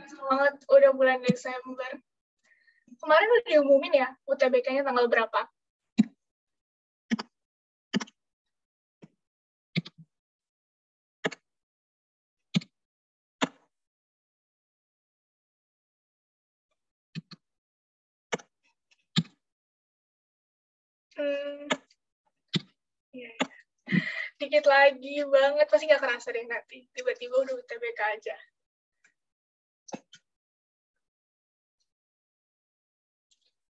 Semangat, udah bulan Desember. Kemarin udah diumumin ya, UTBK-nya tanggal berapa? Ya, dikit lagi banget, pasti nggak kerasa deh nanti. Tiba-tiba udah UTBK aja.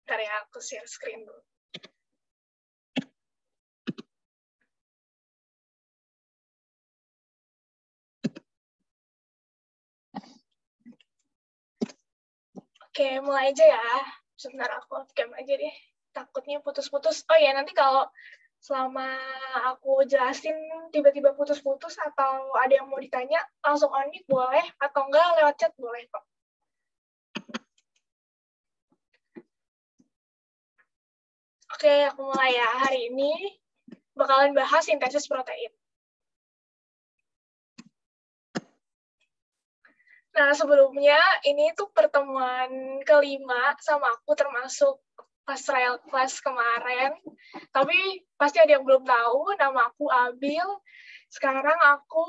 Ntar ya, aku share screen dulu. Oke, mulai aja ya. Sebentar aku off cam aja deh. Takutnya putus-putus. Oh ya, nanti kalau selama aku jelasin tiba-tiba putus-putus atau ada yang mau ditanya, langsung on mic boleh, atau enggak lewat chat boleh kok. Oke, aku mulai ya. Hari ini bakalan bahas sintesis protein. Nah, sebelumnya ini tuh pertemuan kelima sama aku termasuk pas trial class kemarin. Tapi pasti ada yang belum tahu, nama aku Abil. Sekarang aku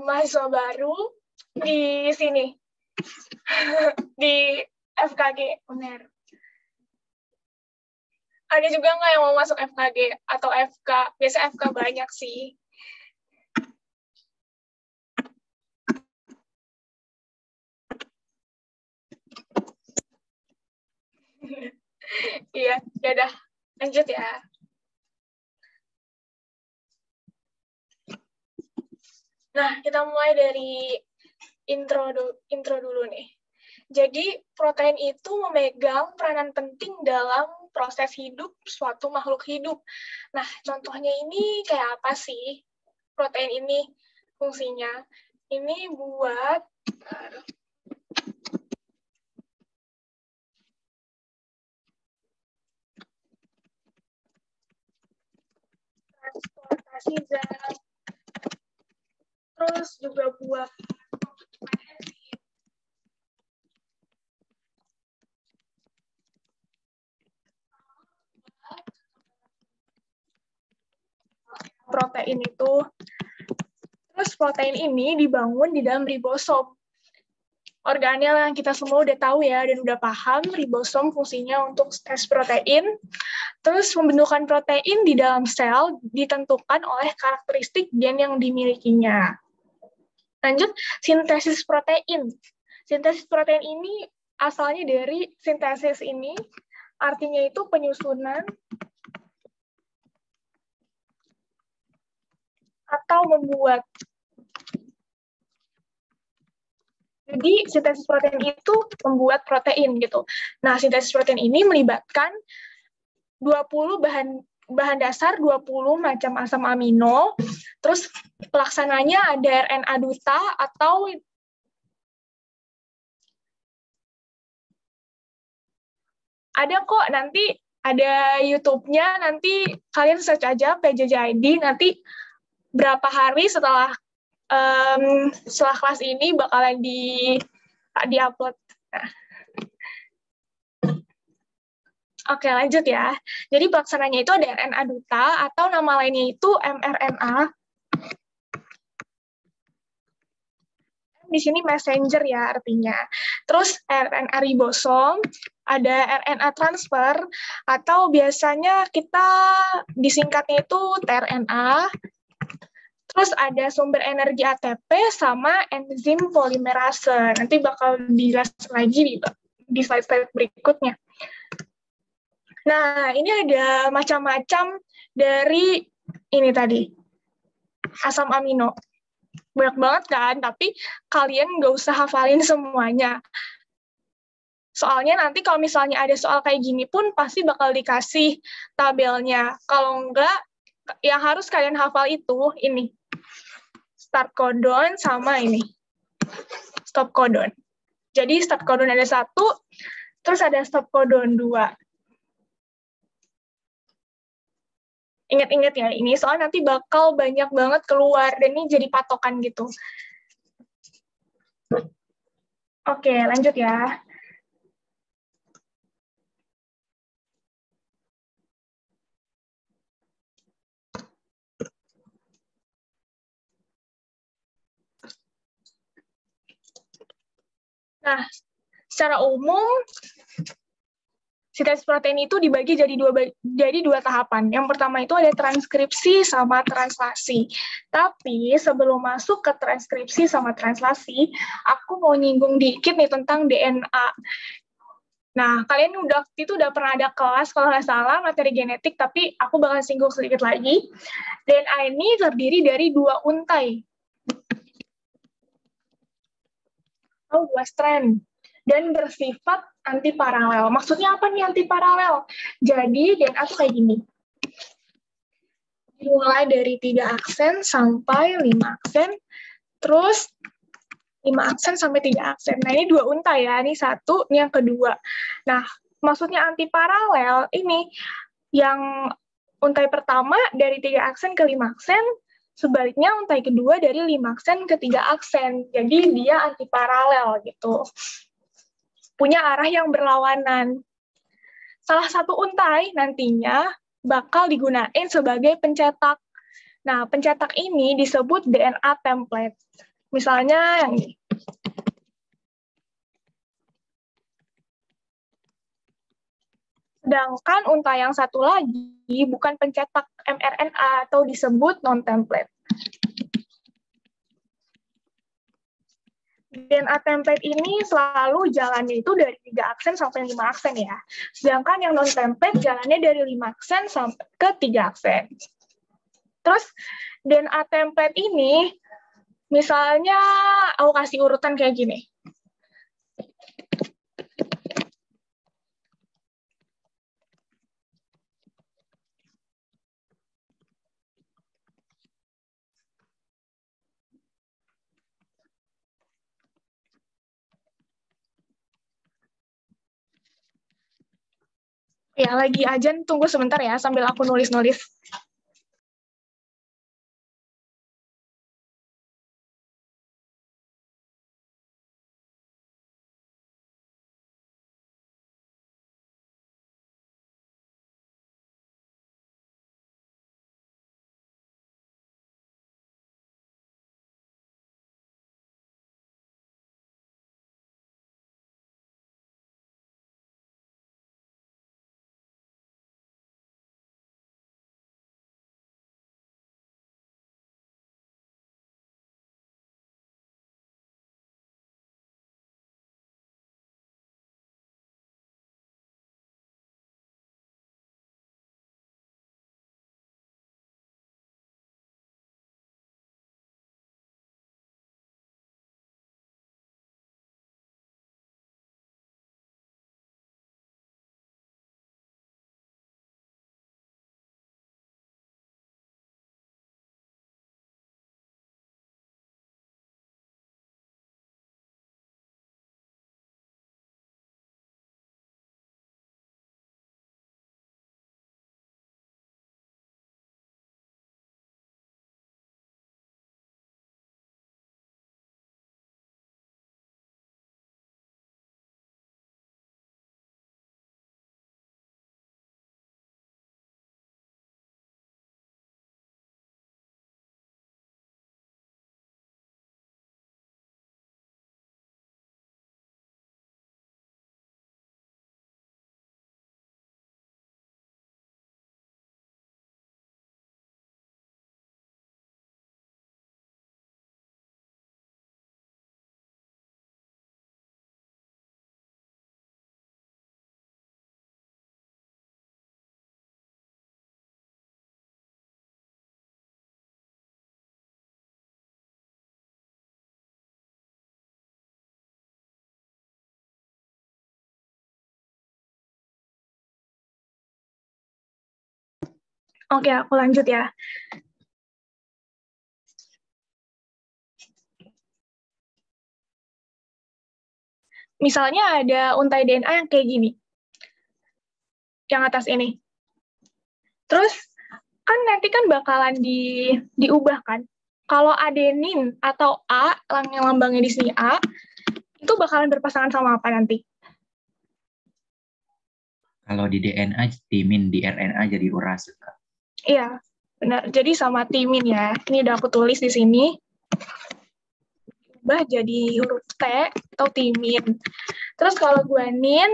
mahasiswa baru di sini, di FKG UNER. Ada juga nggak yang mau masuk FKG atau FK? Biasa FK banyak sih. Iya, ya udah lanjut ya. Nah, kita mulai dari intro dulu nih. Jadi, protein itu memegang peranan penting dalam proses hidup suatu makhluk hidup. Nah, contohnya ini kayak apa sih? Protein ini fungsinya. Ini buat transportasi zat, terus juga buat protein itu. Terus protein ini dibangun di dalam ribosom. Organel yang kita semua udah tahu ya dan udah paham, ribosom fungsinya untuk stres protein. Terus pembentukan protein di dalam sel ditentukan oleh karakteristik gen yang dimilikinya. Lanjut, sintesis protein. Sintesis protein ini asalnya dari sintesis ini, artinya itu penyusunan atau membuat. Jadi sintesis protein itu membuat protein gitu. Nah, sintesis protein ini melibatkan 20 bahan dasar, 20 macam asam amino. Terus pelaksananya ada RNA duta atau ada kok nanti ada YouTube-nya, nanti kalian search aja PJJ ID, nanti berapa hari setelah kelas ini bakalan di-upload. Nah. Oke, lanjut ya. Jadi pelaksananya itu ada RNA duta atau nama lainnya itu mRNA. Di sini messenger ya artinya. Terus RNA ribosom, ada RNA transfer, atau biasanya kita disingkatnya itu tRNA. Terus ada sumber energi ATP sama enzim polimerase. Nanti bakal dijelaskan lagi di slide-slide berikutnya. Nah, ini ada macam-macam dari ini tadi, asam amino. Banyak banget kan, tapi kalian nggak usah hafalin semuanya. Soalnya nanti kalau misalnya ada soal kayak gini pun pasti bakal dikasih tabelnya. Kalau enggak, yang harus kalian hafal itu ini. Start codon sama ini. Stop codon. Jadi start codon ada 1, terus ada stop codon 2. Ingat-ingat ya ini, soalnya nanti bakal banyak banget keluar, dan ini jadi patokan gitu. Oke, lanjut ya. Nah, secara umum, sintesis protein itu dibagi jadi dua tahapan. Yang pertama itu ada transkripsi sama translasi. Tapi sebelum masuk ke transkripsi sama translasi, aku mau nyinggung dikit nih tentang DNA. Nah, kalian udah pernah ada kelas kalau nggak salah materi genetik, tapi aku bakal singgung sedikit lagi. DNA ini terdiri dari dua untai atau dua strand dan bersifat antiparalel. Maksudnya apa nih antiparalel? Jadi DNA itu kayak gini. Dimulai dari 3 aksen sampai 5 aksen, terus 5 aksen sampai 3 aksen. Nah, ini dua untai ya, ini satu, ini yang kedua. Nah, maksudnya antiparalel ini yang untai pertama dari 3 aksen ke 5 aksen, sebaliknya untai kedua dari 5 aksen ke 3 aksen. Jadi dia antiparalel gitu. Punya arah yang berlawanan. Salah satu untai nantinya bakal digunain sebagai pencetak. Nah, pencetak ini disebut DNA template. Misalnya yang ini. Sedangkan untai yang satu lagi bukan pencetak mRNA atau disebut non-template. DNA template ini selalu jalannya itu dari 3 aksen sampai 5 aksen ya. Sedangkan yang non-template jalannya dari 5 aksen sampai ke 3 aksen. Terus DNA template ini, misalnya aku kasih urutan kayak gini. Ya, lagi aja tunggu sebentar ya sambil aku nulis-nulis. Oke, aku lanjut ya. Misalnya ada untai DNA yang kayak gini, yang atas ini. Terus kan nanti kan bakalan diubah kan. Kalau adenin atau A, yang lambangnya di sini A, itu bakalan berpasangan sama apa nanti? Kalau di DNA timin, di RNA jadi urase, Kak. Iya, benar. Jadi sama timin ya. Ini udah aku tulis di sini. Ubah jadi huruf T atau timin. Terus kalau guanin,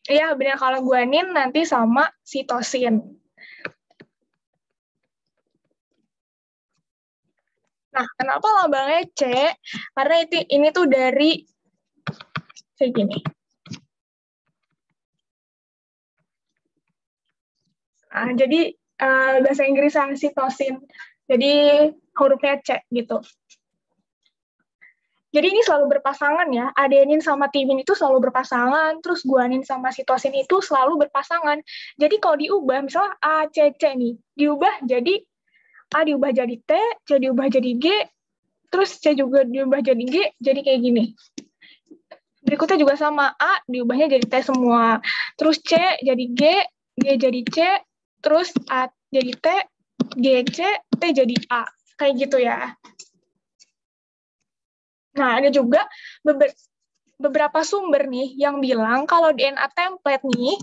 ya benar, kalau guanin nanti sama sitosin. Nah, kenapa lambangnya C? Karena ini tuh dari kayak gini. Nah, jadi bahasa Inggrisnya sitosin. Jadi hurufnya C gitu. Jadi ini selalu berpasangan ya. Adenin sama timin itu selalu berpasangan, terus guanin sama sitosin itu selalu berpasangan. Jadi kalau diubah, misalnya A, C, C nih, diubah jadi A diubah jadi T, C diubah jadi G, terus C juga diubah jadi G, jadi kayak gini. Berikutnya juga sama, A diubahnya jadi T semua, terus C jadi G, G jadi C, terus A jadi T, G, C, T jadi A. Kayak gitu ya. Nah, ada juga beberapa sumber nih yang bilang kalau DNA template nih,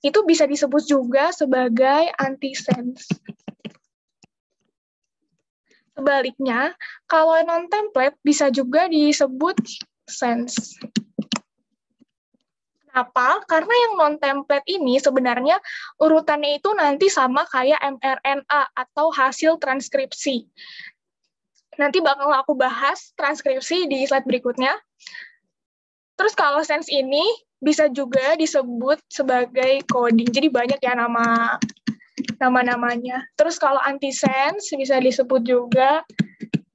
itu bisa disebut juga sebagai antisense. Sebaliknya, kalau non-template bisa juga disebut sense. Kenapa? Karena yang non-template ini sebenarnya urutannya itu nanti sama kayak mRNA atau hasil transkripsi. Nanti bakal aku bahas transkripsi di slide berikutnya. Terus kalau sense ini bisa juga disebut sebagai coding. Jadi banyak ya nama-namanya. Terus kalau antisense bisa disebut juga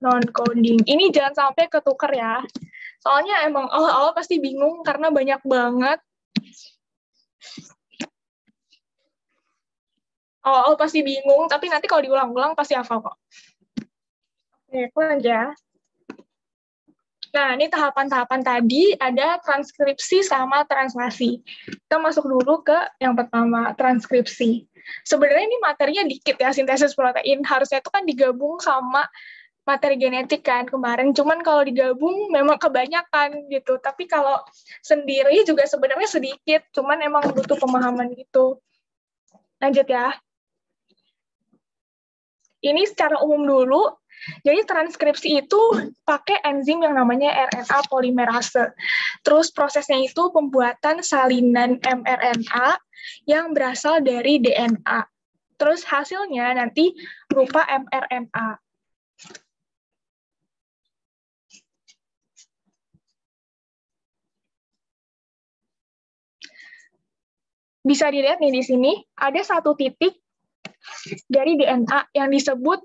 non-coding. Ini jangan sampai ketukar ya. Soalnya emang awal-awal pasti bingung karena banyak banget. Awal-awal pasti bingung, tapi nanti kalau diulang-ulang pasti hafal kok. Oke, aku aja. Nah, ini tahapan-tahapan tadi ada transkripsi sama translasi. Kita masuk dulu ke yang pertama, transkripsi. Sebenarnya ini materinya dikit ya, sintesis protein. Harusnya itu kan digabung sama materi genetik kan kemarin. Cuman kalau digabung memang kebanyakan gitu. Tapi kalau sendiri juga sebenarnya sedikit. Cuman emang butuh pemahaman gitu. Lanjut ya. Ini secara umum dulu. Jadi transkripsi itu pakai enzim yang namanya RNA polimerase. Terus prosesnya itu pembuatan salinan mRNA yang berasal dari DNA. Terus hasilnya nanti berupa mRNA. Bisa dilihat nih di sini, ada satu titik dari DNA yang disebut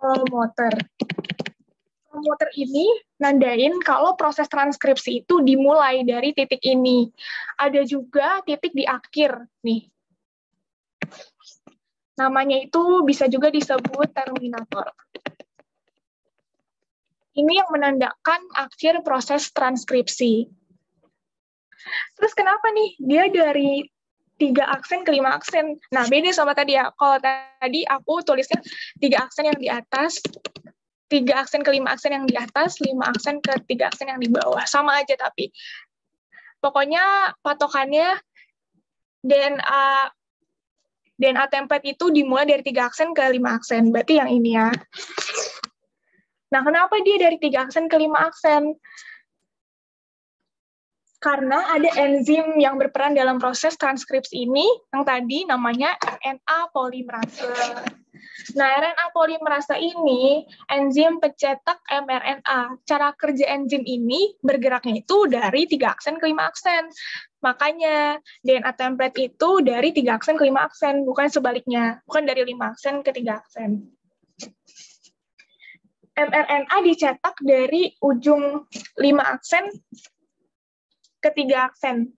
promoter. Promoter ini nandain kalau proses transkripsi itu dimulai dari titik ini. Ada juga titik di akhir nih. Namanya itu bisa juga disebut terminator. Ini yang menandakan akhir proses transkripsi. Terus kenapa nih dia dari 3 aksen ke 5 aksen? Nah, beda sama tadi ya. Kalau tadi aku tulisnya 3 aksen yang di atas, 3 aksen ke 5 aksen yang di atas, 5 aksen ke 3 aksen yang di bawah. Sama aja tapi. Pokoknya patokannya DNA template itu dimulai dari 3 aksen ke 5 aksen. Berarti yang ini ya. Nah, kenapa dia dari 3 aksen ke 5 aksen? Karena ada enzim yang berperan dalam proses transkripsi ini, yang tadi namanya RNA polimerase. Nah, RNA polimerase ini enzim pencetak mRNA. Cara kerja enzim ini bergeraknya itu dari 3 aksen ke 5 aksen. Makanya DNA template itu dari 3 aksen ke 5 aksen, bukan sebaliknya. Bukan dari 5 aksen ke 3 aksen. mRNA dicetak dari ujung 5 aksen ke 3 aksen.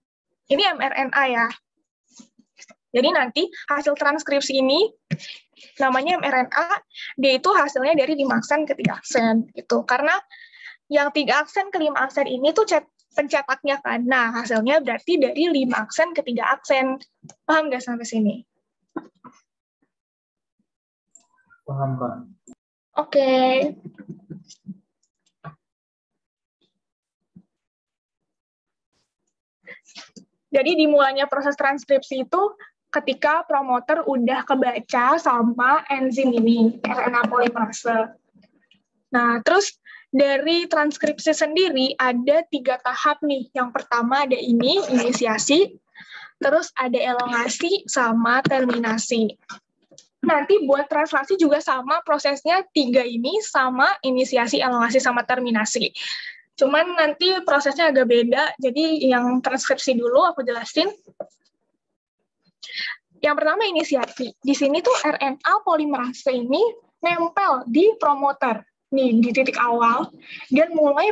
Ini mRNA ya. Jadi nanti hasil transkripsi ini namanya mRNA, dia itu hasilnya dari 5 aksen ke 3 aksen gitu. Karena yang 3 aksen ke 5 aksen ini tuh pencetaknya kan. Nah, hasilnya berarti dari 5 aksen ke 3 aksen. Paham nggak sampai sini? Paham, Kak. Oke. Jadi dimulainya proses transkripsi itu ketika promoter udah kebaca sama enzim ini, RNA polimerase. Nah, terus dari transkripsi sendiri ada 3 tahap nih. Yang pertama ada ini, inisiasi, terus ada elongasi, sama terminasi. Nanti buat translasi juga sama prosesnya 3 ini, sama inisiasi, elongasi, sama terminasi. Cuman nanti prosesnya agak beda, jadi yang transkripsi dulu aku jelasin. Yang pertama inisiasi. Di sini tuh RNA polimerase ini nempel di promoter, nih di titik awal, dan mulai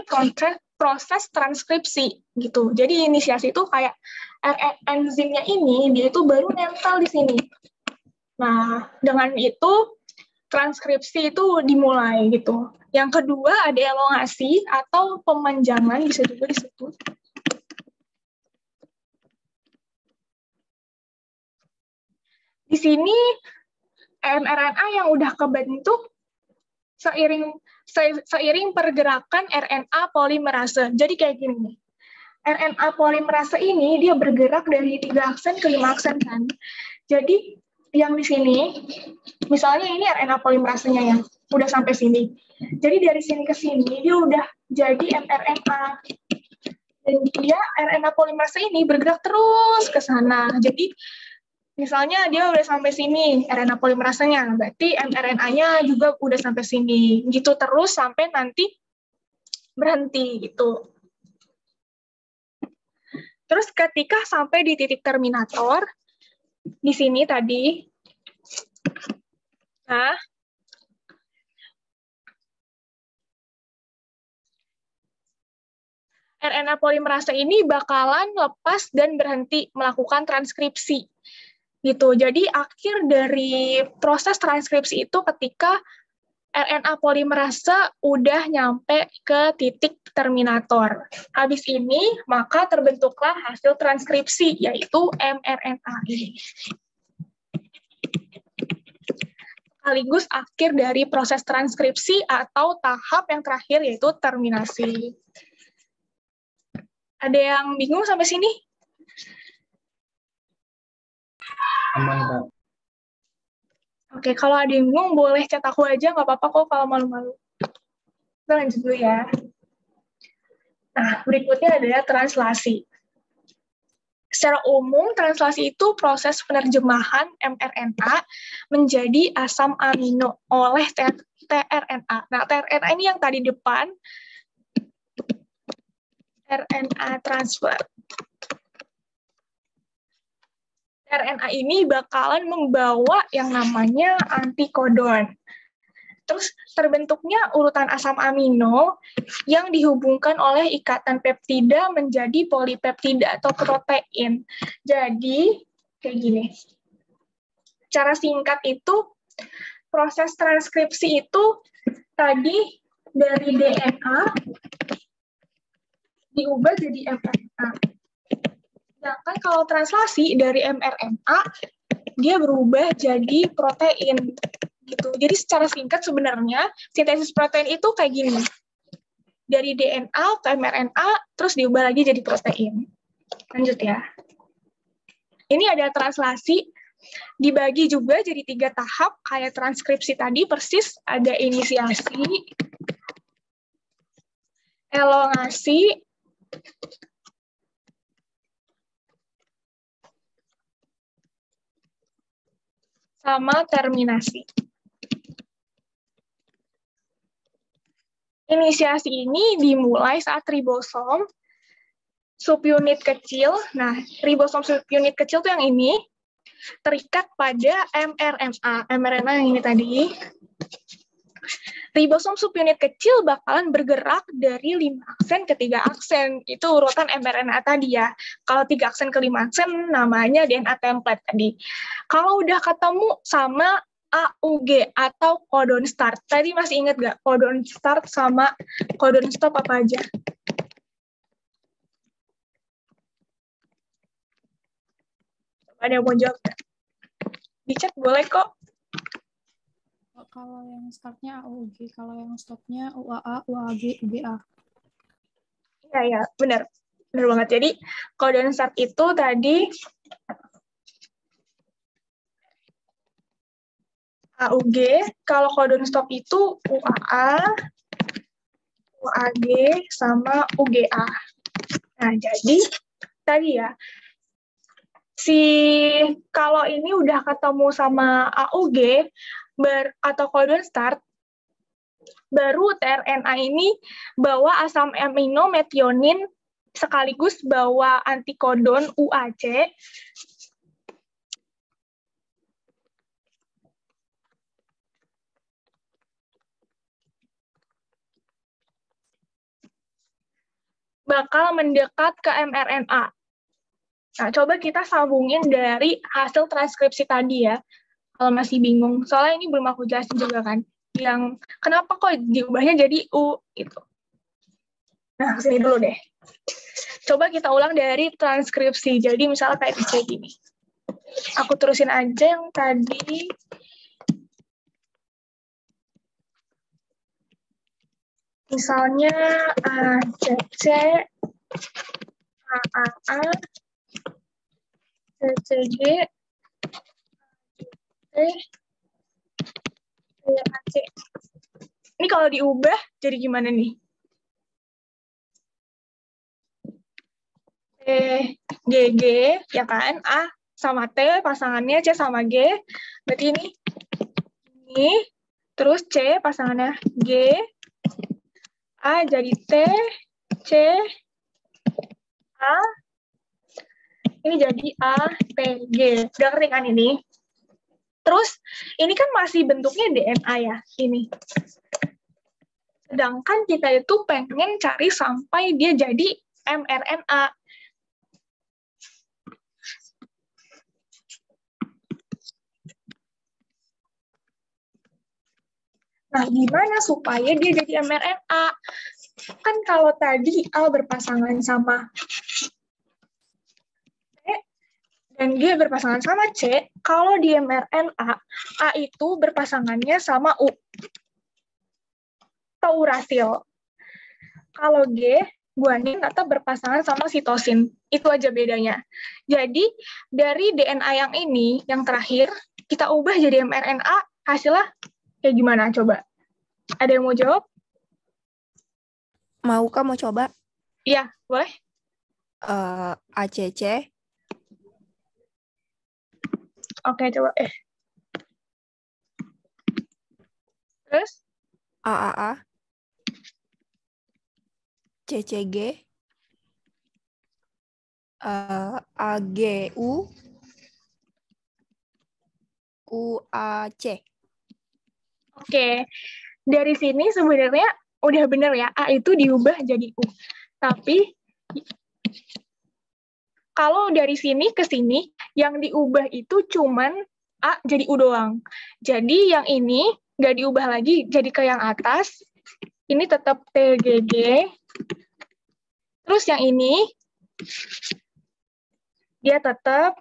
proses transkripsi gitu. Jadi inisiasi itu kayak enzimnya ini, dia itu baru nempel di sini. Nah, dengan itu transkripsi itu dimulai gitu. Yang kedua ada elongasi atau pemanjangan, bisa juga disebut. Di sini mRNA yang udah kebentuk seiring pergerakan RNA polimerase. Jadi kayak gini nih. RNA polimerase ini dia bergerak dari 3 aksen ke 5 aksen kan. Jadi yang di sini, misalnya ini RNA polimerasenya ya, udah sampai sini. Jadi dari sini ke sini, dia udah jadi mRNA. Dan dia, RNA polimerase ini bergerak terus ke sana. Jadi, misalnya dia udah sampai sini, RNA polimerasenya, berarti mRNA-nya juga udah sampai sini. Gitu terus sampai nanti berhenti, gitu. Terus ketika sampai di titik terminator, di sini tadi, nah, RNA polimerase ini bakalan lepas dan berhenti melakukan transkripsi. Gitu. Jadi akhir dari proses transkripsi itu ketika RNA polimerase udah nyampe ke titik terminator. Habis ini, maka terbentuklah hasil transkripsi, yaitu mRNA ini. Sekaligus akhir dari proses transkripsi atau tahap yang terakhir, yaitu terminasi. Ada yang bingung sampai sini? Aman, Kak. Oke, kalau ada yang bingung, boleh chat aku aja, nggak apa-apa kok kalau malu-malu. Kita lanjut dulu ya. Nah, berikutnya adalah translasi. Secara umum, translasi itu proses penerjemahan mRNA menjadi asam amino oleh tRNA. Nah, tRNA ini yang tadi depan, RNA transfer. RNA ini bakalan membawa yang namanya antikodon. Terus terbentuknya urutan asam amino yang dihubungkan oleh ikatan peptida menjadi polipeptida atau protein. Jadi, kayak gini. Cara singkat itu, proses transkripsi itu tadi dari DNA diubah jadi mRNA. Sedangkan kalau translasi dari mRNA, dia berubah jadi protein. Gitu. Jadi secara singkat sebenarnya sintesis protein itu kayak gini. Dari DNA ke mRNA, terus diubah lagi jadi protein. Lanjut ya. Ini ada translasi, dibagi juga jadi 3 tahap, kayak transkripsi tadi persis, ada inisiasi, elongasi, sama terminasi. Inisiasi ini dimulai saat ribosom subunit kecil. Nah, ribosom subunit kecil itu yang ini terikat pada mRNA. mRNA yang ini tadi. Ribosom subunit kecil bakalan bergerak dari 5 aksen ke 3 aksen. Itu urutan mRNA tadi ya. Kalau 3 aksen ke 5 aksen namanya DNA template tadi. Kalau udah ketemu sama AUG atau codon start. Tadi masih ingat nggak codon start sama codon stop apa aja? Ada yang mau jawab? Di chat boleh kok. Kalau yang startnya AUG, kalau yang stopnya UAA, UAG, UGA. Iya, benar. Benar banget. Jadi codon start itu tadi AUG, kalau codon stop itu UAA, UAG, sama UGA. Nah, jadi tadi ya, kalau ini udah ketemu sama AUG atau codon start, baru tRNA ini bawa asam amino metionin sekaligus bawa antikodon UAC. Bakal mendekat ke mRNA. Nah, coba kita sambungin dari hasil transkripsi tadi ya, kalau masih bingung. Soalnya ini belum aku jelasin juga kan, yang kenapa kok diubahnya jadi U, gitu. Nah, sini dulu deh. Coba kita ulang dari transkripsi. Jadi misalnya kayak gini. Aku terusin aja yang tadi. Misalnya ACC, AAA, CCG, AC. Ini kalau diubah jadi gimana nih? GG, ya kan? A sama T, pasangannya C sama G. Berarti ini, terus C, pasangannya G. A jadi T, C, A. Ini jadi A, T, G. Udah ngerti kan ini? Terus, ini kan masih bentuknya DNA ya, ini. Sedangkan kita itu pengen cari sampai dia jadi mRNA. Nah, gimana supaya dia jadi mRNA? Kan kalau tadi A berpasangan sama C, dan G berpasangan sama C, kalau di mRNA, A itu berpasangannya sama U. Atau urasil. Kalau G, guanin tetap berpasangan sama sitosin. Itu aja bedanya. Jadi, dari DNA yang ini, yang terakhir, kita ubah jadi mRNA, hasilnya kayak gimana coba? Ada yang mau jawab? Mau coba? Iya, boleh. ACC. Oke, coba. Terus? AAA. CCG. AGU. UAC. Oke, dari sini sebenarnya udah bener ya, A itu diubah jadi U. Tapi, kalau dari sini ke sini, yang diubah itu cuman A jadi U doang. Jadi yang ini nggak diubah lagi jadi ke yang atas, ini tetap TGG. Terus yang ini, dia tetap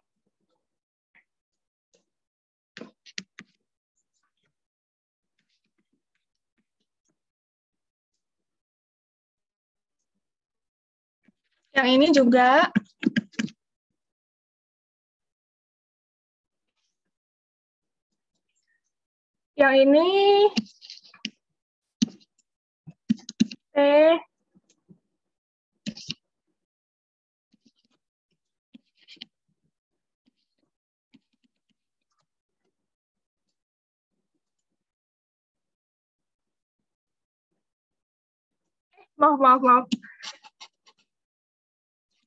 yang ini juga yang ini T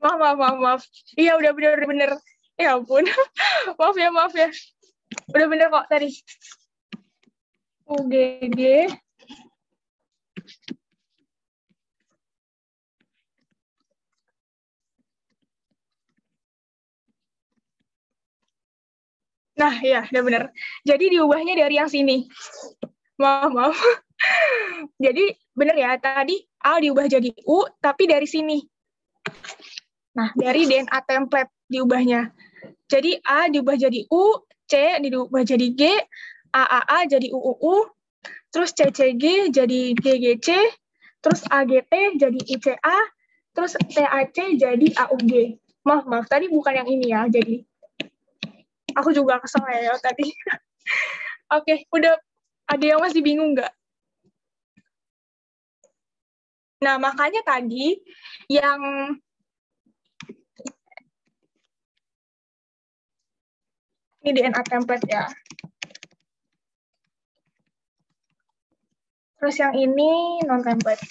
maaf. Iya, udah bener. Ya ampun. maaf ya. Udah bener kok tadi. UGG. Nah, ya, udah bener. Jadi diubahnya dari yang sini. Maaf. Jadi bener ya, tadi A diubah jadi U, tapi dari sini. Nah, dari DNA template diubahnya. Jadi A diubah jadi U, C diubah jadi G, AAA jadi UUU, terus CCG jadi GGC, terus AGT jadi ICA, terus TAC jadi AUG. Maaf, tadi bukan yang ini ya, jadi aku juga kesel ya tadi. Oke, udah ada yang masih bingung nggak? Nah, makanya tadi yang ini DNA template ya. Terus yang ini non-template.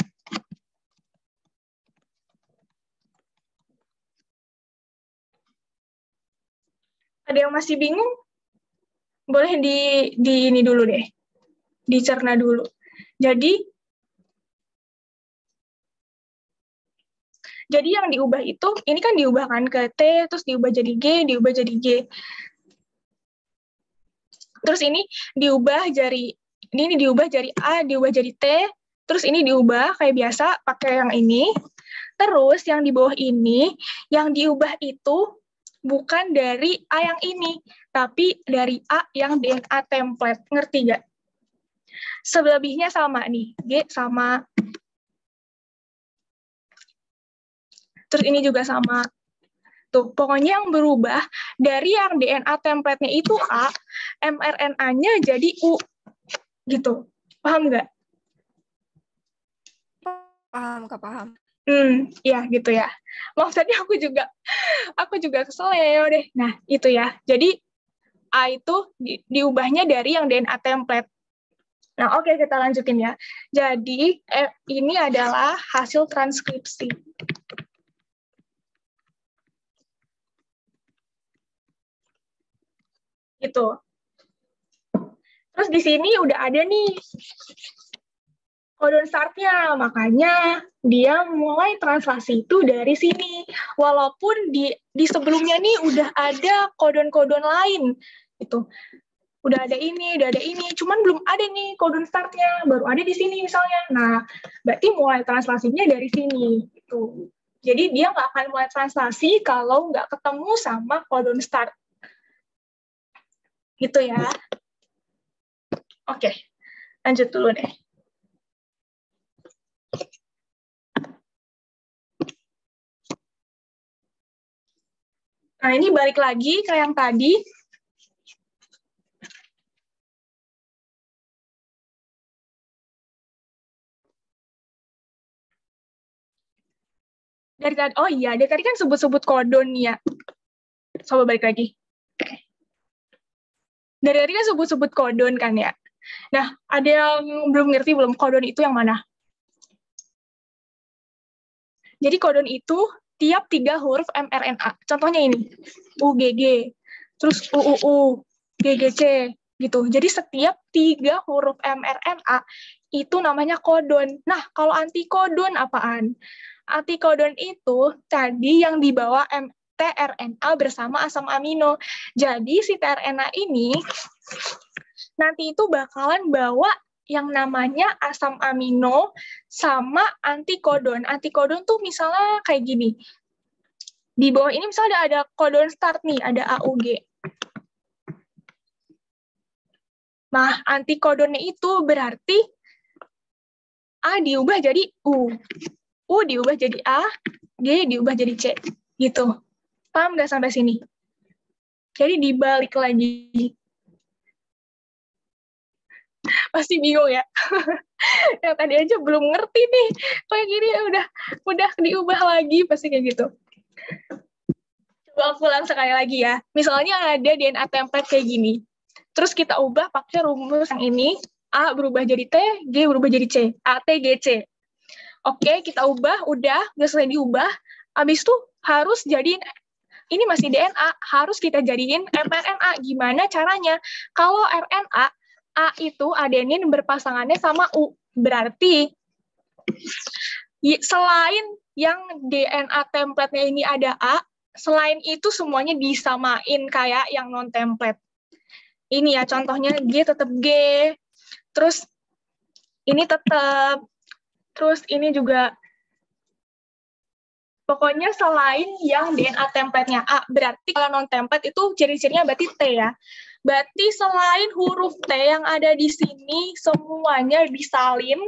Ada yang masih bingung? Boleh di ini dulu deh. Dicerna dulu. Jadi yang diubah itu, ini kan diubahkan ke T, terus diubah jadi G, diubah jadi G. Terus ini diubah jadi A, diubah jadi T, terus ini diubah kayak biasa pakai yang ini. Terus yang di bawah ini, yang diubah itu bukan dari A yang ini, tapi dari A yang DNA template. Ngerti nggak? Selebihnya sama nih, G sama. Terus ini juga sama. Tuh, pokoknya yang berubah dari yang DNA template-nya itu A, mRNA-nya jadi U. Gitu. Paham nggak? Paham, Kak, paham. Ya gitu ya. Maaf tadi aku juga kesel ya deh. Nah, itu ya. Jadi A itu diubahnya dari yang DNA template. Nah, oke, kita lanjutin ya. Jadi ini adalah hasil transkripsi. Gitu. Terus di sini udah ada nih kodon start-nya, makanya dia mulai translasi itu dari sini. Walaupun di sebelumnya nih udah ada kodon-kodon lain, gitu. Udah ada ini, cuman belum ada nih kodon start-nya, baru ada di sini misalnya. Nah, berarti mulai translasinya dari sini, gitu. Jadi dia nggak akan mulai translasi kalau nggak ketemu sama kodon start. Gitu ya. Oke, lanjut dulu deh. Nah, ini balik lagi ke yang tadi. Dari tadi kan sebut-sebut kodon ya. Coba balik lagi. Dari tadi kan sebut-sebut kodon kan ya. Nah, ada yang belum ngerti belum kodon itu yang mana? Jadi kodon itu tiap 3 huruf mRNA. Contohnya ini, UGG, terus UUU, GGC, gitu. Jadi setiap 3 huruf mRNA itu namanya kodon. Nah, kalau antikodon apaan? Antikodon itu tadi yang dibawa tRNA bersama asam amino. Jadi si tRNA ini nanti itu bakalan bawa yang namanya asam amino sama antikodon. Antikodon tuh misalnya kayak gini. Di bawah ini misalnya ada kodon start nih, ada AUG. Nah, antikodonnya itu berarti A diubah jadi U. U diubah jadi A, G diubah jadi C. Gitu. Paham nggak sampai sini? Jadi dibalik lagi. Pasti bingung ya. Yang tadi aja belum ngerti nih. Kayak gini udah diubah lagi pasti kayak gitu. Coba ulang sekali lagi ya. Misalnya ada DNA template kayak gini. Terus kita ubah pakai rumus yang ini. A berubah jadi T, G berubah jadi C. A, T, G, C. Oke, kita ubah, udah selesai diubah. Habis itu harus jadiin, ini masih DNA, harus kita jadiin mRNA. Gimana caranya? Kalau RNA, A itu adenin berpasangannya sama U. Berarti selain yang DNA template-nya ini ada A, selain itu semuanya disamain kayak yang non-template. Ini ya contohnya G tetap G, terus ini tetap, terus ini juga. Pokoknya selain yang DNA template-nya A, berarti kalau non-template itu ciri-cirinya berarti T ya. Berarti selain huruf T yang ada di sini, semuanya disalin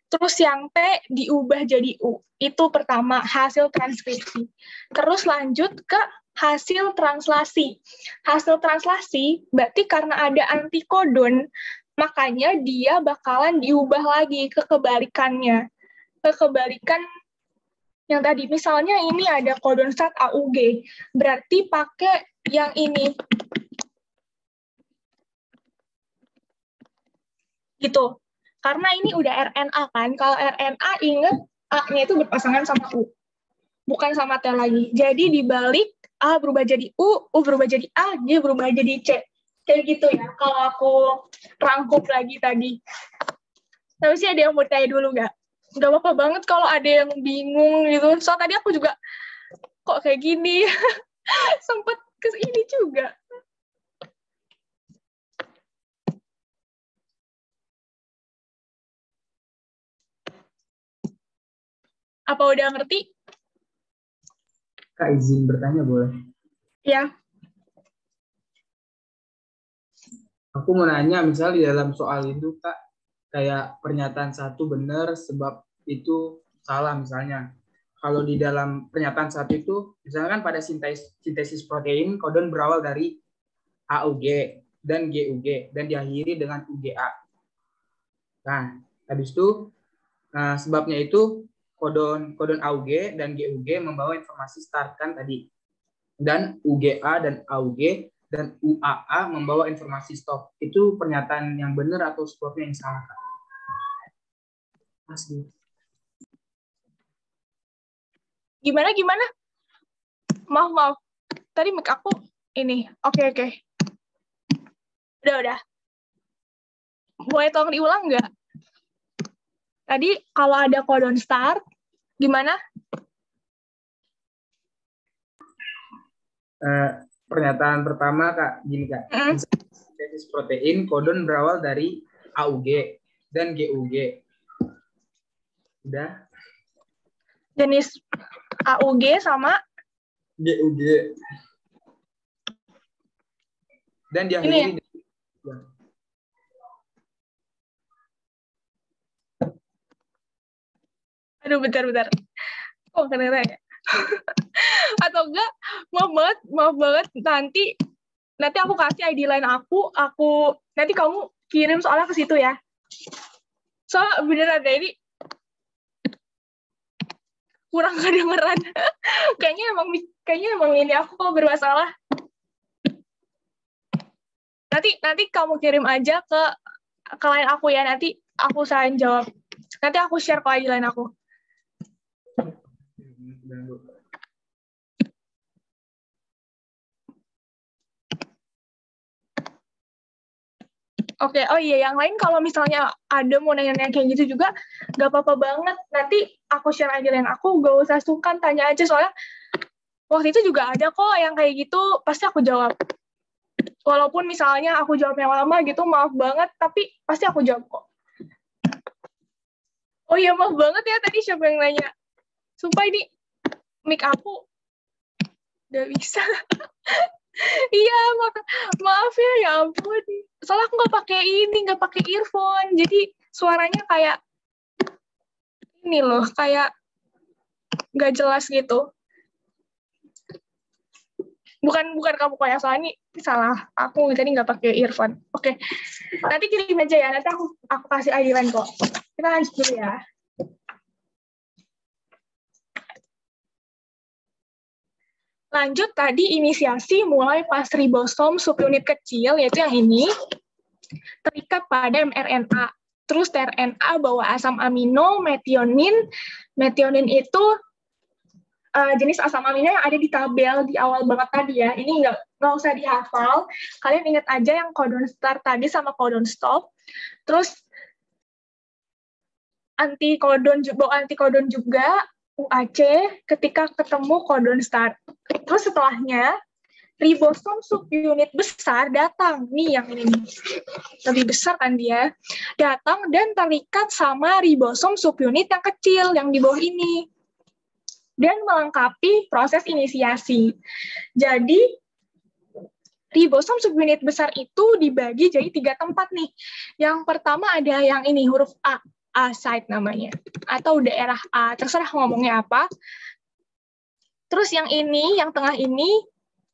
Terus yang T diubah jadi U. Itu pertama, hasil transkripsi. Terus lanjut ke hasil translasi. Hasil translasi berarti karena ada antikodon, makanya dia bakalan diubah lagi ke kebalikannya. Ke kebalikan yang tadi. Misalnya ini ada kodon start AUG, berarti pakai yang ini. Gitu. Karena ini udah RNA kan, kalau RNA inget A-nya itu berpasangan sama U, bukan sama T lagi. Jadi dibalik A berubah jadi U berubah jadi A, G berubah jadi C. Kayak gitu ya, kalau aku rangkup lagi tadi. Tapi sih ada yang mau tanya dulu nggak? Nggak apa-apa banget kalau ada yang bingung gitu. Soal tadi aku juga, kok kayak gini? Sempet ke ini juga. Apa udah ngerti? Kak, izin bertanya boleh? Ya. Aku mau nanya, misalnya di dalam soal itu, Kak, kayak pernyataan satu benar sebab itu salah misalnya. Kalau di dalam pernyataan satu itu, misalnya kan pada sintesis protein, kodon berawal dari AUG dan GUG, dan diakhiri dengan UGA. Nah, habis itu, sebabnya itu, kodon AUG dan GUG membawa informasi start kan tadi. Dan UGA dan AUG dan UAA membawa informasi stop. Itu pernyataan yang benar atau sebabnya yang salah, Kak? Masih. Gimana? Maaf. Tadi mic aku ini. Oke. Udah. Boleh tolong diulang nggak? Tadi kalau ada kodon start, gimana? Pernyataan pertama, Kak, gini, Kak. Sintesis protein, kodon berawal dari AUG dan GUG. Udah? Jenis AUG sama GUG. Dan diakhiri ini. Aduh, bentar. Kok kenapa ya? Atau enggak, maaf banget, nanti aku kasih ID line aku nanti kamu kirim soalnya ke situ ya. Soalnya beneran deh, ini kurang kedengeran. kayaknya emang ini aku kok bermasalah. Nanti kamu kirim aja ke line aku ya, nanti aku usahain jawab. Nanti aku share ke ID line aku. Oke, oh iya, yang lain kalau misalnya ada mau nanya-nanya kayak gitu juga, gak apa-apa banget. Nanti aku share aja yang aku, gak usah sungkan, tanya aja. Soalnya waktu itu juga ada kok yang kayak gitu, pasti aku jawab. Walaupun misalnya aku jawabnya lama gitu, maaf banget, tapi pasti aku jawab kok. Oh iya, maaf banget ya tadi siapa yang nanya. Sumpah ini mic aku gak bisa. Iya, maaf ya ampun. Soalnya aku nggak pakai earphone, jadi suaranya kayak ini loh, kayak nggak jelas gitu. Bukan kamu kayak soalnya ini salah. Aku tadi nggak pakai earphone. Oke, nanti kirim aja ya. Nanti aku kasih ID line kok. Kita lanjut dulu ya. Lanjut tadi inisiasi mulai pas ribosom subunit kecil, yaitu yang ini, terikat pada mRNA. Terus tRNA bawa asam amino, metionin. Metionin itu jenis asam amino yang ada di tabel di awal banget tadi ya. Ini nggak usah dihafal. Kalian ingat aja yang kodon start tadi sama kodon stop. Terus antikodon juga UAC ketika ketemu kodon start. Terus setelahnya ribosom subunit besar datang, nih yang ini lebih besar kan dia, datang dan terikat sama ribosom subunit yang kecil yang di bawah ini dan melengkapi proses inisiasi. Jadi ribosom subunit besar itu dibagi jadi 3 tempat nih. Yang pertama ada yang ini huruf A A site namanya, atau daerah A, terserah ngomongnya apa. Terus yang ini, yang tengah ini,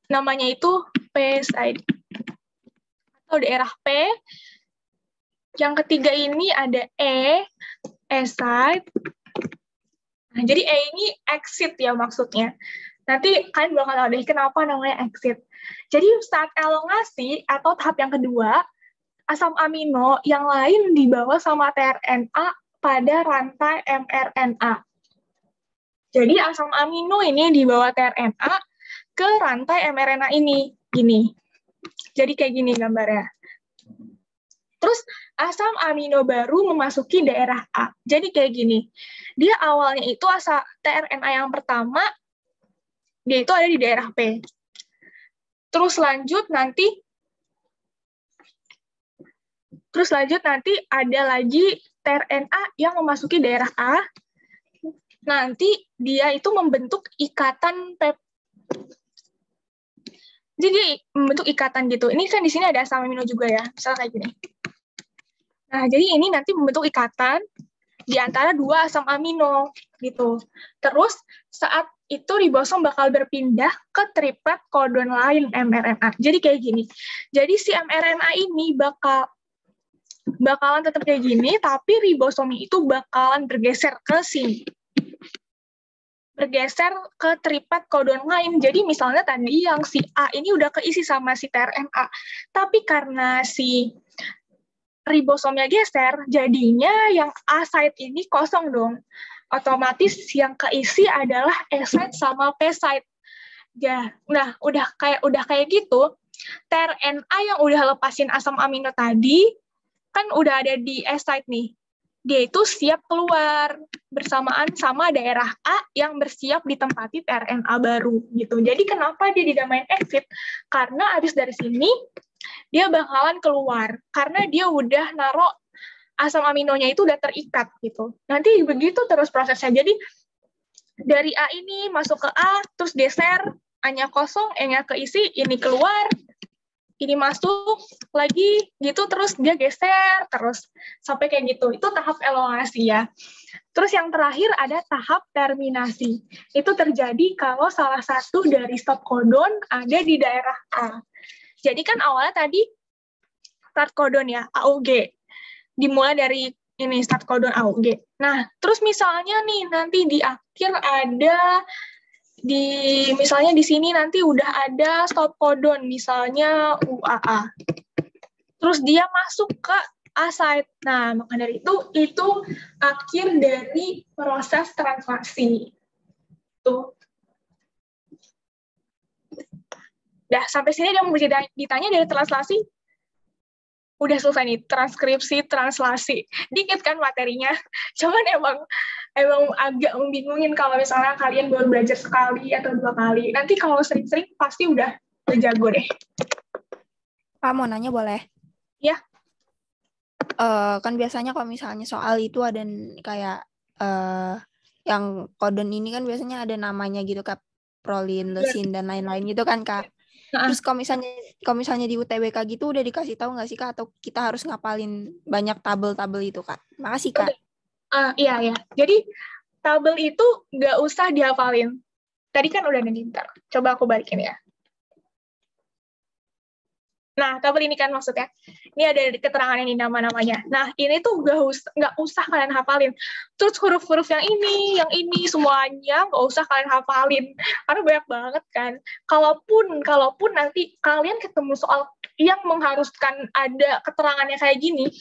namanya itu P site, atau daerah P. Yang ketiga ini ada E site. Nah, jadi E ini exit ya maksudnya. Nanti kalian bakal tahu deh kenapa namanya exit. Jadi saat elongasi atau tahap yang kedua, asam amino yang lain dibawa sama tRNA pada rantai mRNA. Jadi asam amino ini dibawa tRNA ke rantai mRNA ini, gini. Jadi kayak gini gambarnya. Terus asam amino baru memasuki daerah A. Jadi kayak gini. Dia awalnya itu tRNA yang pertama, dia itu ada di daerah P. Terus lanjut nanti ada lagi tRNA yang memasuki daerah A. Nanti dia itu membentuk ikatan jadi membentuk ikatan gitu. Ini kan di sini ada asam amino juga ya, misalnya kayak gini. Nah, jadi ini nanti membentuk ikatan di antara dua asam amino gitu. Terus saat itu ribosom bakal berpindah ke triplet kodon lain mRNA. Jadi kayak gini. Jadi si mRNA ini bakalan tetap kayak gini, tapi ribosom itu bakalan bergeser ke sini. Bergeser ke triplet kodon lain. Jadi misalnya tadi yang si A ini udah keisi sama si tRNA. Tapi karena si ribosomnya geser, jadinya yang A site ini kosong dong. Otomatis yang keisi adalah E site sama P site. Ya, nah udah kayak gitu, tRNA yang udah lepasin asam amino tadi kan udah ada di E site nih. Dia itu siap keluar bersamaan sama daerah A yang bersiap ditempati tRNA baru gitu. Jadi kenapa dia dinamain exit? Karena habis dari sini dia bakalan keluar karena dia udah naruh asam aminonya itu udah terikat gitu. Nanti begitu terus prosesnya. Jadi dari A ini masuk ke A, terus geser, A-nya kosong, E-nya keisi, ini keluar, ini masuk lagi gitu, terus dia geser terus sampai kayak gitu. Itu tahap elongasi ya. Terus yang terakhir ada tahap terminasi. Itu terjadi kalau salah satu dari stop kodon ada di daerah A. Jadi kan awalnya tadi start kodon ya, AUG. Dimulai dari ini start kodon AUG. Nah, terus misalnya nih nanti di akhir ada misalnya di sini nanti udah ada stop kodon, misalnya UAA. Terus dia masuk ke A site. Nah, maka dari itu akhir dari proses translasi. Tuh. Dah, sampai sini ada mau ditanya dari translasi? Udah selesai nih, transkripsi, translasi. Dikit kan materinya, cuman emang agak membingungin kalau misalnya kalian baru belajar sekali atau 2 kali. Nanti kalau sering-sering pasti udah jago deh. Pak, mau nanya boleh? Ya. Kan biasanya kalau misalnya soal itu ada kayak yang kodon ini kan biasanya ada namanya gitu, Kak. Prolin, leucin, dan lain-lain gitu kan, Kak. Terus kalau misalnya di UTBK gitu udah dikasih tahu nggak sih, Kak, atau kita harus ngapalin banyak tabel-tabel itu, Kak? Makasih, Kak. Iya. Jadi tabel itu nggak usah dihafalin. Tadi kan udah ntar. Coba aku balikin ya. Nah, tabel ini kan maksudnya. Ini ada keterangan ini nama-namanya. Nah, ini tuh nggak usah kalian hafalin. Terus huruf-huruf yang ini, semuanya nggak usah kalian hafalin. Karena banyak banget kan. Kalaupun nanti kalian ketemu soal yang mengharuskan ada keterangannya kayak gini,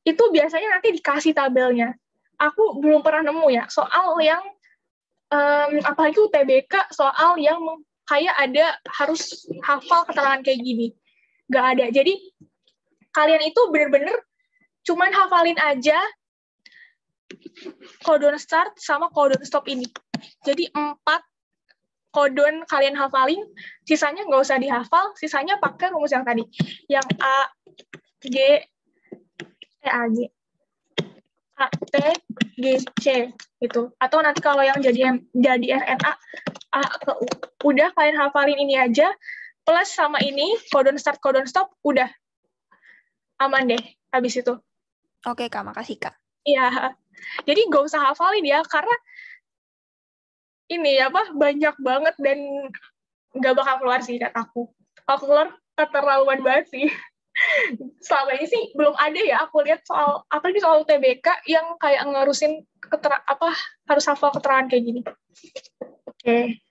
itu biasanya nanti dikasih tabelnya. Aku belum pernah nemu ya, soal yang, apalagi UTBK, soal yang kayak ada harus hafal keterangan kayak gini. Nggak ada. Jadi kalian itu bener-bener cuman hafalin aja kodon start sama kodon stop ini. Jadi 4 kodon kalian hafalin, sisanya nggak usah dihafal, sisanya pakai rumus yang tadi. Yang A, G, A, T, G, C gitu. Atau nanti kalau yang jadi RNA A ke U. Udah kalian hafalin ini aja, plus sama ini, kodon start, kodon stop, udah. Aman deh, habis itu. Oke, Kak. Makasih, Kak. Iya. Jadi gak usah hafalin ya, karena ini banyak banget dan nggak bakal keluar sih kataku. Kalau keluar keterlaluan banget sih. Selama ini sih belum ada ya aku lihat soal TBK yang kayak ngurusin harus hafal keterangan kayak gini. Oke.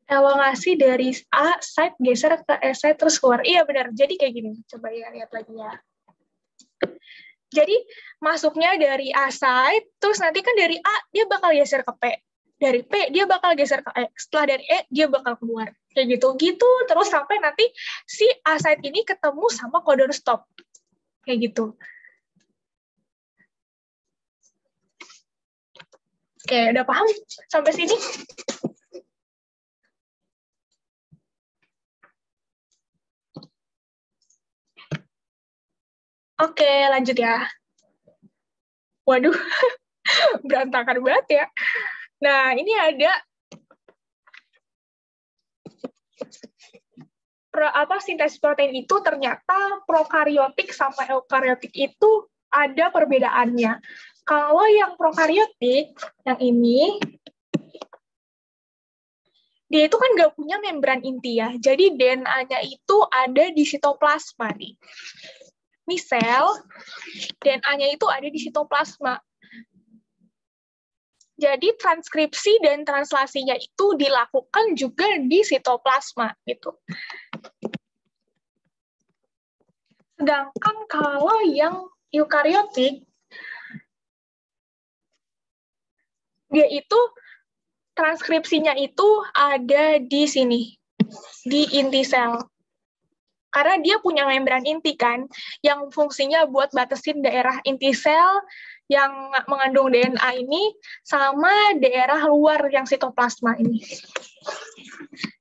Elongasi dari A side geser ke S side terus keluar. Iya benar. Jadi kayak gini. Coba ya lihat lagi ya. Jadi masuknya dari A side, terus nanti kan dari A dia bakal geser ke P. Dari P dia bakal geser ke E. Setelah dari E dia bakal keluar. Kayak gitu terus sampai nanti si A side ini ketemu sama codon stop. Kayak gitu. Oke, udah paham sampai sini? Oke, lanjut ya. Waduh, berantakan banget ya. Nah, ini ada sintesis protein itu ternyata prokariotik sama eukariotik itu ada perbedaannya. Kalau yang prokariotik, yang ini, dia itu kan nggak punya membran inti ya. Jadi DNA-nya itu ada di sitoplasma nih. Ini sel, DNA-nya itu ada di sitoplasma. Jadi transkripsi dan translasinya itu dilakukan juga di sitoplasma gitu. Sedangkan kalau yang eukariotik, dia itu transkripsinya itu ada di sini, di inti sel. Karena dia punya membran inti kan, yang fungsinya buat batasin daerah inti sel yang mengandung DNA ini sama daerah luar yang sitoplasma ini.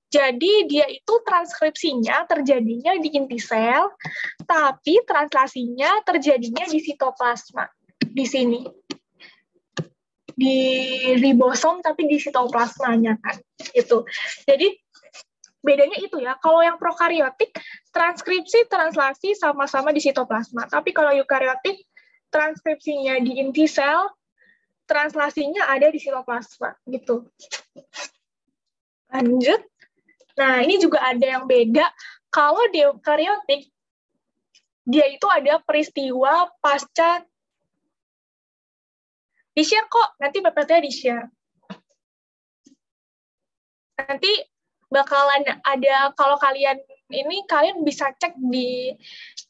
Jadi dia itu transkripsinya terjadinya di inti sel, tapi translasinya terjadinya di sitoplasma, di sini. Di ribosom tapi di sitoplasmanya kan, gitu. Jadi bedanya itu ya, kalau yang prokariotik, transkripsi, translasi sama-sama di sitoplasma. Tapi kalau eukariotik, transkripsinya di inti sel, translasinya ada di sitoplasma, gitu. Lanjut. Nah, ini juga ada yang beda. Kalau di eukariotik, dia itu ada peristiwa pasca di-share kok, nanti PPT-nya di-share. Nanti bakalan ada, kalau kalian bisa cek di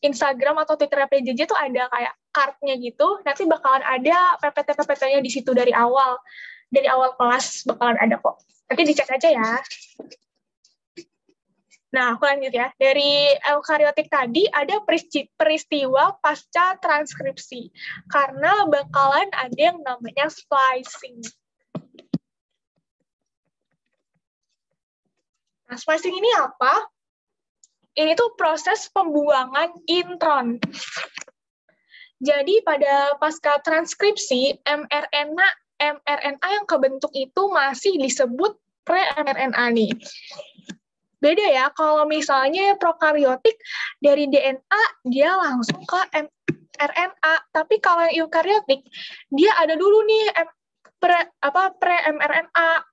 Instagram atau Twitter PJJ tuh ada kayak card-nya gitu, nanti bakalan ada PPT-PPT-nya di situ dari awal kelas bakalan ada kok. Nanti dicek aja ya. Nah, aku lanjut ya. Dari eukariotik tadi ada peristiwa pasca transkripsi, karena bakalan ada yang namanya splicing. Nah, splicing ini apa? Ini tuh proses pembuangan intron. Jadi pada pasca transkripsi, mRNA yang kebentuk itu masih disebut pre-mRNA nih. Beda ya, kalau misalnya prokariotik dari DNA dia langsung ke mRNA, tapi kalau yang eukariotik dia ada dulu nih pre-mRNA.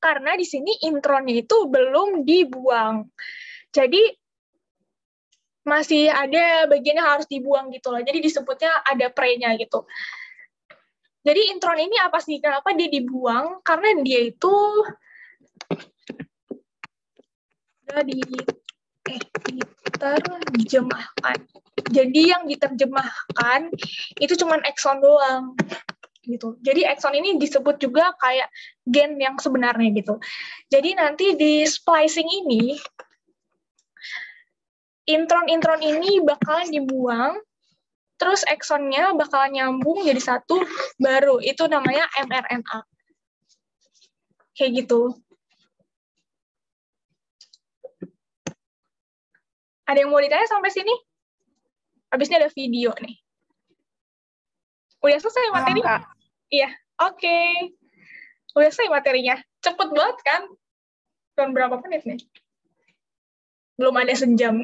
Karena di sini intronnya itu belum dibuang. Jadi masih ada bagian yang harus dibuang gitu loh. Jadi disebutnya ada pre-nya gitu. Jadi intron ini apa sih? Kenapa dia dibuang? Karena dia itu diterjemahkan. Jadi yang diterjemahkan itu cuma ekson doang gitu. Jadi ekson ini disebut juga kayak gen yang sebenarnya gitu. Jadi nanti di splicing ini intron-intron ini bakalan dibuang, terus eksonnya bakalan nyambung jadi satu baru. Itu namanya mRNA. Kayak gitu. Ada yang mau ditanya sampai sini? Habisnya ada video nih. Udah selesai materi? Iya, oke. Udah selesai materinya. Cepet banget kan? Belum berapa menit nih? Belum ada sejam.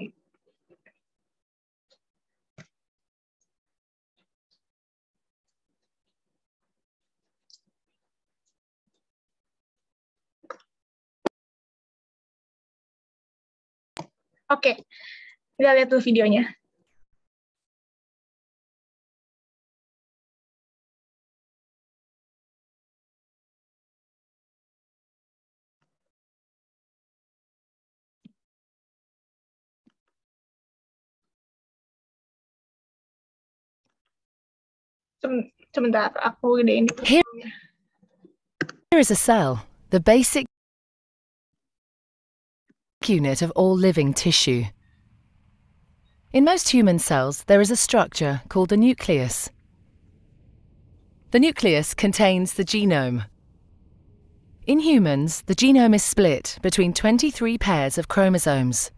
Oke, kita lihat dulu videonya. Sebentar, aku gedein dulu. Here is a cell, the basic unit of all living tissue. In most human cells, there is a structure called the nucleus. The nucleus contains the genome. In humans, the genome is split between 23 pairs of chromosomes.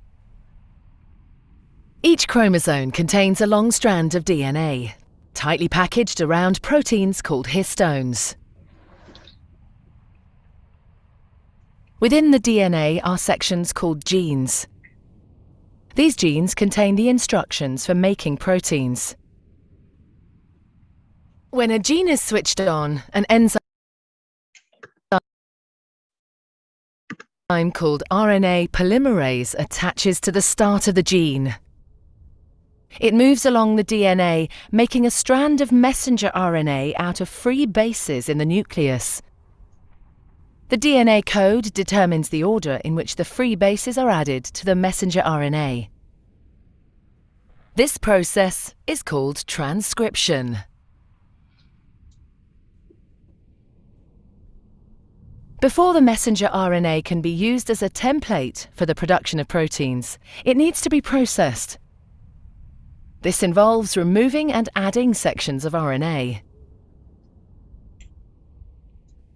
Each chromosome contains a long strand of DNA, tightly packaged around proteins called histones. Within the DNA are sections called genes. These genes contain the instructions for making proteins. When a gene is switched on, an enzyme called RNA polymerase attaches to the start of the gene. It moves along the DNA, making a strand of messenger RNA out of free bases in the nucleus. The DNA code determines the order in which the free bases are added to the messenger RNA. This process is called transcription. Before the messenger RNA can be used as a template for the production of proteins, it needs to be processed. This involves removing and adding sections of RNA.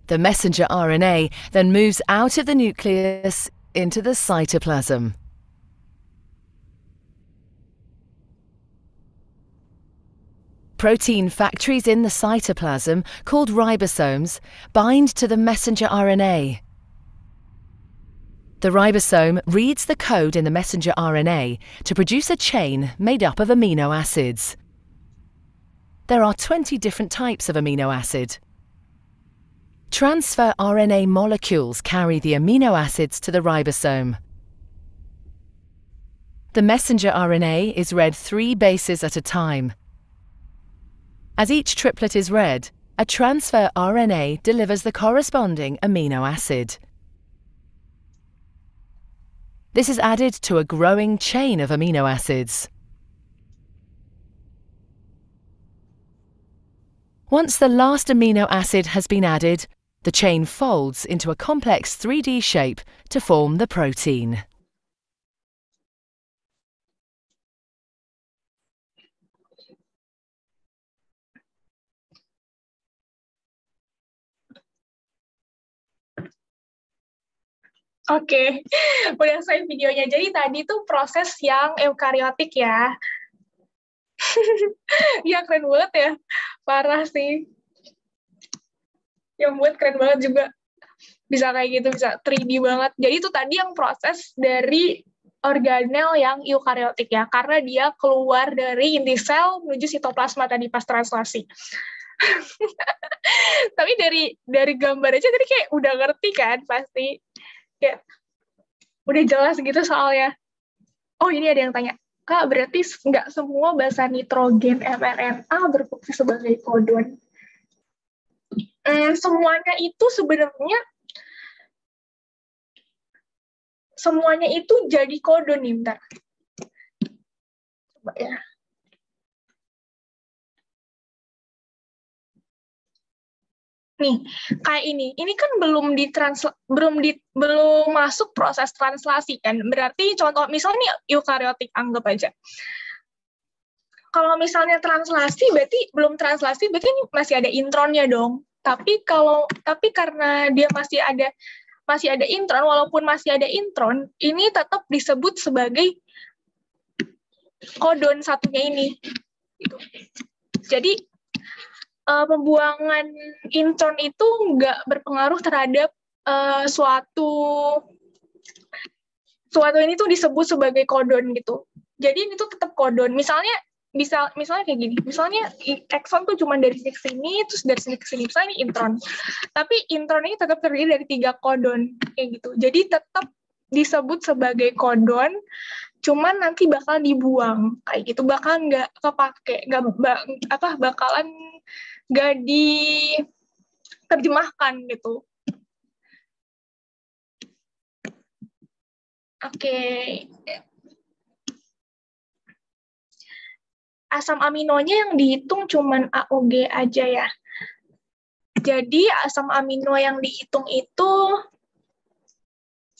The messenger RNA then moves out of the nucleus into the cytoplasm. Protein factories in the cytoplasm, called ribosomes, bind to the messenger RNA. The ribosome reads the code in the messenger RNA to produce a chain made up of amino acids. There are 20 different types of amino acid. Transfer RNA molecules carry the amino acids to the ribosome. The messenger RNA is read 3 bases at a time. As each triplet is read, a transfer RNA delivers the corresponding amino acid. This is added to a growing chain of amino acids. Once the last amino acid has been added, the chain folds into a complex 3D shape to form the protein. Oke, udah selesai videonya. Jadi tadi tuh proses yang eukariotik ya. Ya keren banget ya, parah sih. Yang buat keren banget juga. Bisa kayak gitu, bisa 3D banget. Jadi itu tadi yang proses dari organel yang eukariotik ya, karena dia keluar dari inti sel menuju sitoplasma tadi pas translasi. Tapi dari gambar aja tadi kayak udah ngerti kan pasti. Kayak udah jelas gitu soalnya. Oh ini ada yang tanya, Kak berarti nggak semua basa nitrogen mRNA berfungsi sebagai kodon? Semuanya itu jadi kodon nih, bentar. Coba ya. Nih, kayak ini kan belum masuk proses translasi kan. Berarti contoh misalnya eukariotik anggap aja. Kalau misalnya translasi berarti belum translasi berarti masih ada intronnya dong. Tapi karena dia masih ada intron, walaupun masih ada intron, ini tetap disebut sebagai kodon satunya ini. Gitu. Jadi pembuangan intron itu nggak berpengaruh terhadap suatu ini tuh disebut sebagai kodon gitu. Jadi ini tuh tetap kodon. Misalnya kayak gini. Misalnya ekson tuh cuma dari sini ke sini, terus dari sini ke sini. Misalnya ini intron. Tapi intron ini tetap terdiri dari 3 kodon kayak gitu. Jadi tetap disebut sebagai kodon, cuman nanti bakal dibuang kayak gitu, bakal nggak kepake, bakalan nggak diterjemahkan gitu. Oke. Asam aminonya yang dihitung cuman AUG aja ya. Jadi asam amino yang dihitung itu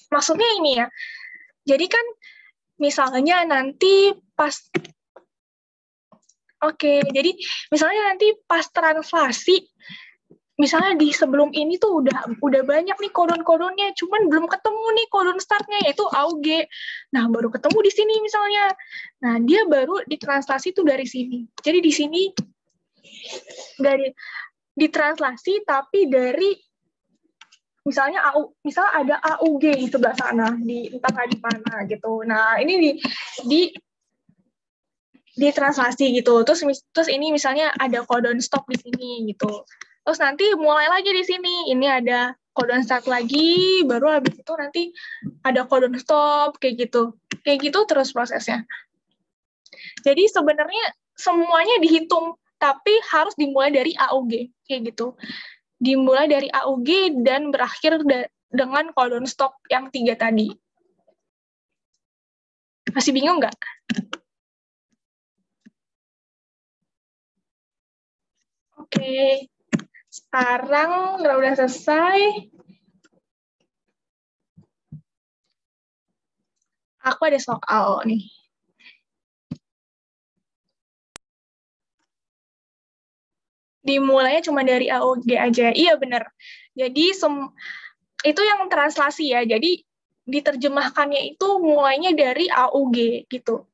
maksudnya ini ya. Jadi kan misalnya nanti pas jadi misalnya nanti pas translasi, misalnya di sebelum ini tuh udah banyak nih kodon-kodonnya, cuman belum ketemu nih kodon startnya yaitu AUG. Nah, baru ketemu di sini misalnya. Nah, dia baru ditranslasi tuh dari sini. Jadi di sini ditranslasi tapi dari misalnya ada AUG di sebelah sana, entah di mana gitu. Nah, ini di translasi gitu. Terus ini misalnya ada kodon stop di sini gitu. Terus nanti mulai lagi di sini. Ini ada kodon start lagi, baru habis itu nanti ada kodon stop kayak gitu. Kayak gitu terus prosesnya. Jadi sebenarnya semuanya dihitung, tapi harus dimulai dari AUG kayak gitu. Dimulai dari AUG dan berakhir dengan kodon stop yang 3 tadi. Masih bingung nggak? Oke, sekarang udah selesai. Aku ada soal nih. Dimulainya cuma dari AUG aja. Iya benar. Jadi itu yang translasi ya. Jadi diterjemahkannya itu mulainya dari AUG gitu.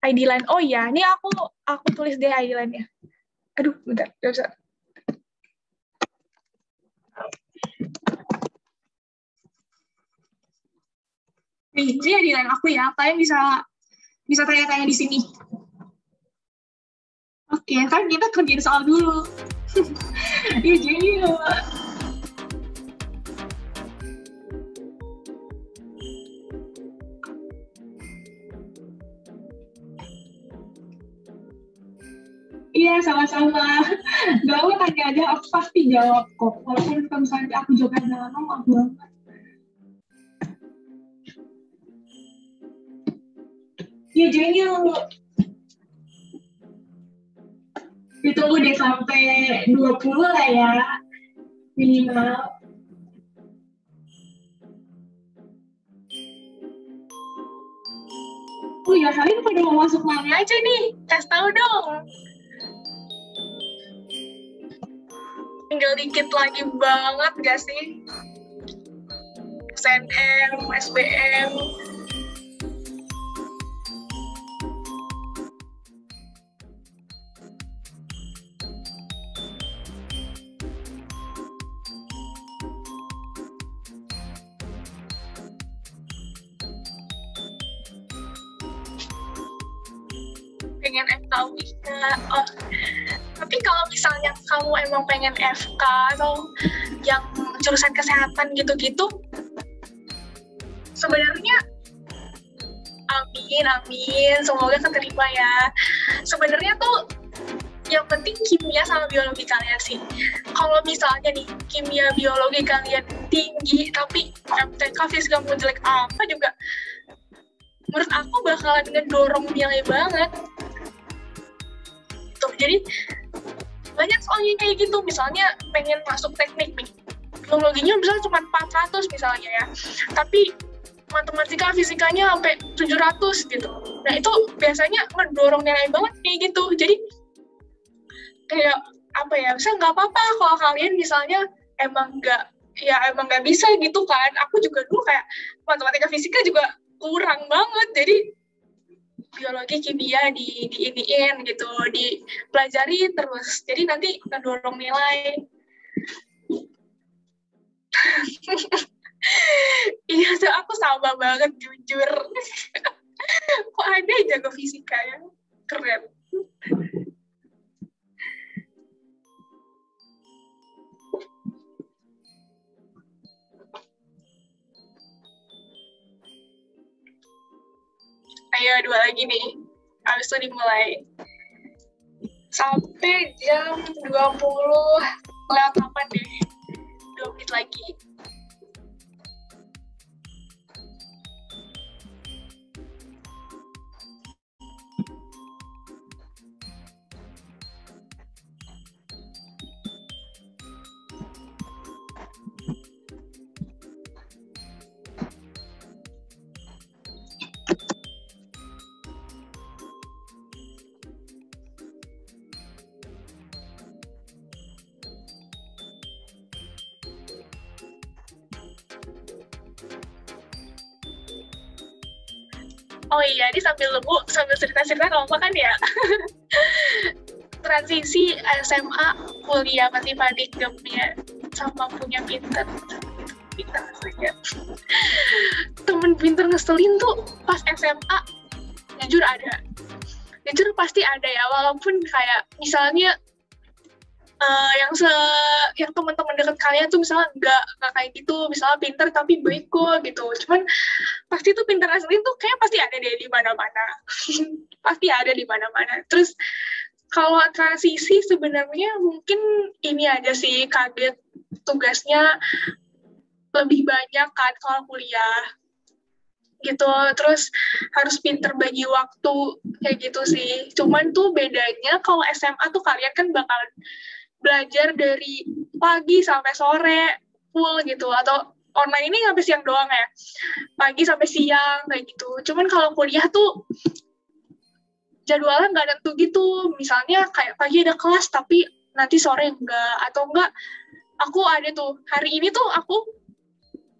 ID line. Oh ya, ini aku tulis deh ID line-nya. Aduh, bentar, nggak bisa. Nih, ini ID line aku ya. Kalian bisa tanya-tanya di sini. Oke, kan kita kerjain soal dulu. Iya, jadi iya, sama-sama. Gak mau tanya aja, aku pasti jawab kok. Walaupun kalau misalnya aku jawabnya lama, maaf banget. Iya, jadi ditunggu deh sampai 20 lah ya, minimal. Oh ya, kalian pada mau masuk mana aja nih? Kasih tahu dong. Tinggal dikit lagi banget gak sih? SNM, SBM. Pengen FKUIK. Oh. Tapi kalau misalnya kamu emang pengen FK atau yang jurusan kesehatan gitu-gitu, sebenarnya amin, semoga keterima ya. Sebenarnya tuh yang penting kimia sama biologi kalian sih. Kalau misalnya nih kimia biologi kalian tinggi tapi MTK fisika mau jelek apa juga, menurut aku bakalan ngedorong nilai banget. Tuh, jadi banyak soalnya kayak gitu. Misalnya pengen masuk teknik nih, biologinya misalnya cuma 400 misalnya ya, tapi matematika fisikanya sampai 700 gitu. Nah itu biasanya ngedorong nilai banget kayak gitu. Jadi kayak apa ya, bisa nggak apa-apa kalau kalian misalnya emang nggak bisa gitu kan. Aku juga dulu kayak matematika fisika juga kurang banget, jadi biologi kimia diiniin gitu, dipelajari terus, jadi nanti ngedorong nilai. Iya tuh, aku sama banget jujur. Kok ada jago fisika ya, keren. tinggal 2 lagi nih. Habis itu dimulai. Sampai jam 20 lewat 8 deh. 2 menit lagi. Oh iya, ini sambil cerita-cerita kalau apa kan ya. Transisi SMA kuliah pasti paniknya sama punya pinter saja. Temen pinter ngeselin tuh pas SMA jujur ada. Jujur pasti ada ya, walaupun kayak misalnya yang teman-teman dekat kalian tuh misalnya nggak kayak gitu, misalnya pinter tapi baik kok gitu. Cuman pasti tuh pinter asli tuh kayak pasti ada deh di mana-mana. Pasti ada di mana-mana. Terus kalau transisi sebenarnya mungkin ini aja sih, kaget tugasnya lebih banyak kan kalau kuliah gitu, terus harus pinter bagi waktu kayak gitu sih. Cuman tuh bedanya kalau SMA tuh kalian kan bakal belajar dari pagi sampai sore full gitu, atau online ini sampai siang doang ya, pagi sampai siang kayak gitu. Cuman kalau kuliah tuh jadwalnya nggak tentu gitu, misalnya kayak pagi ada kelas tapi nanti sore enggak, atau enggak aku ada tuh hari ini tuh aku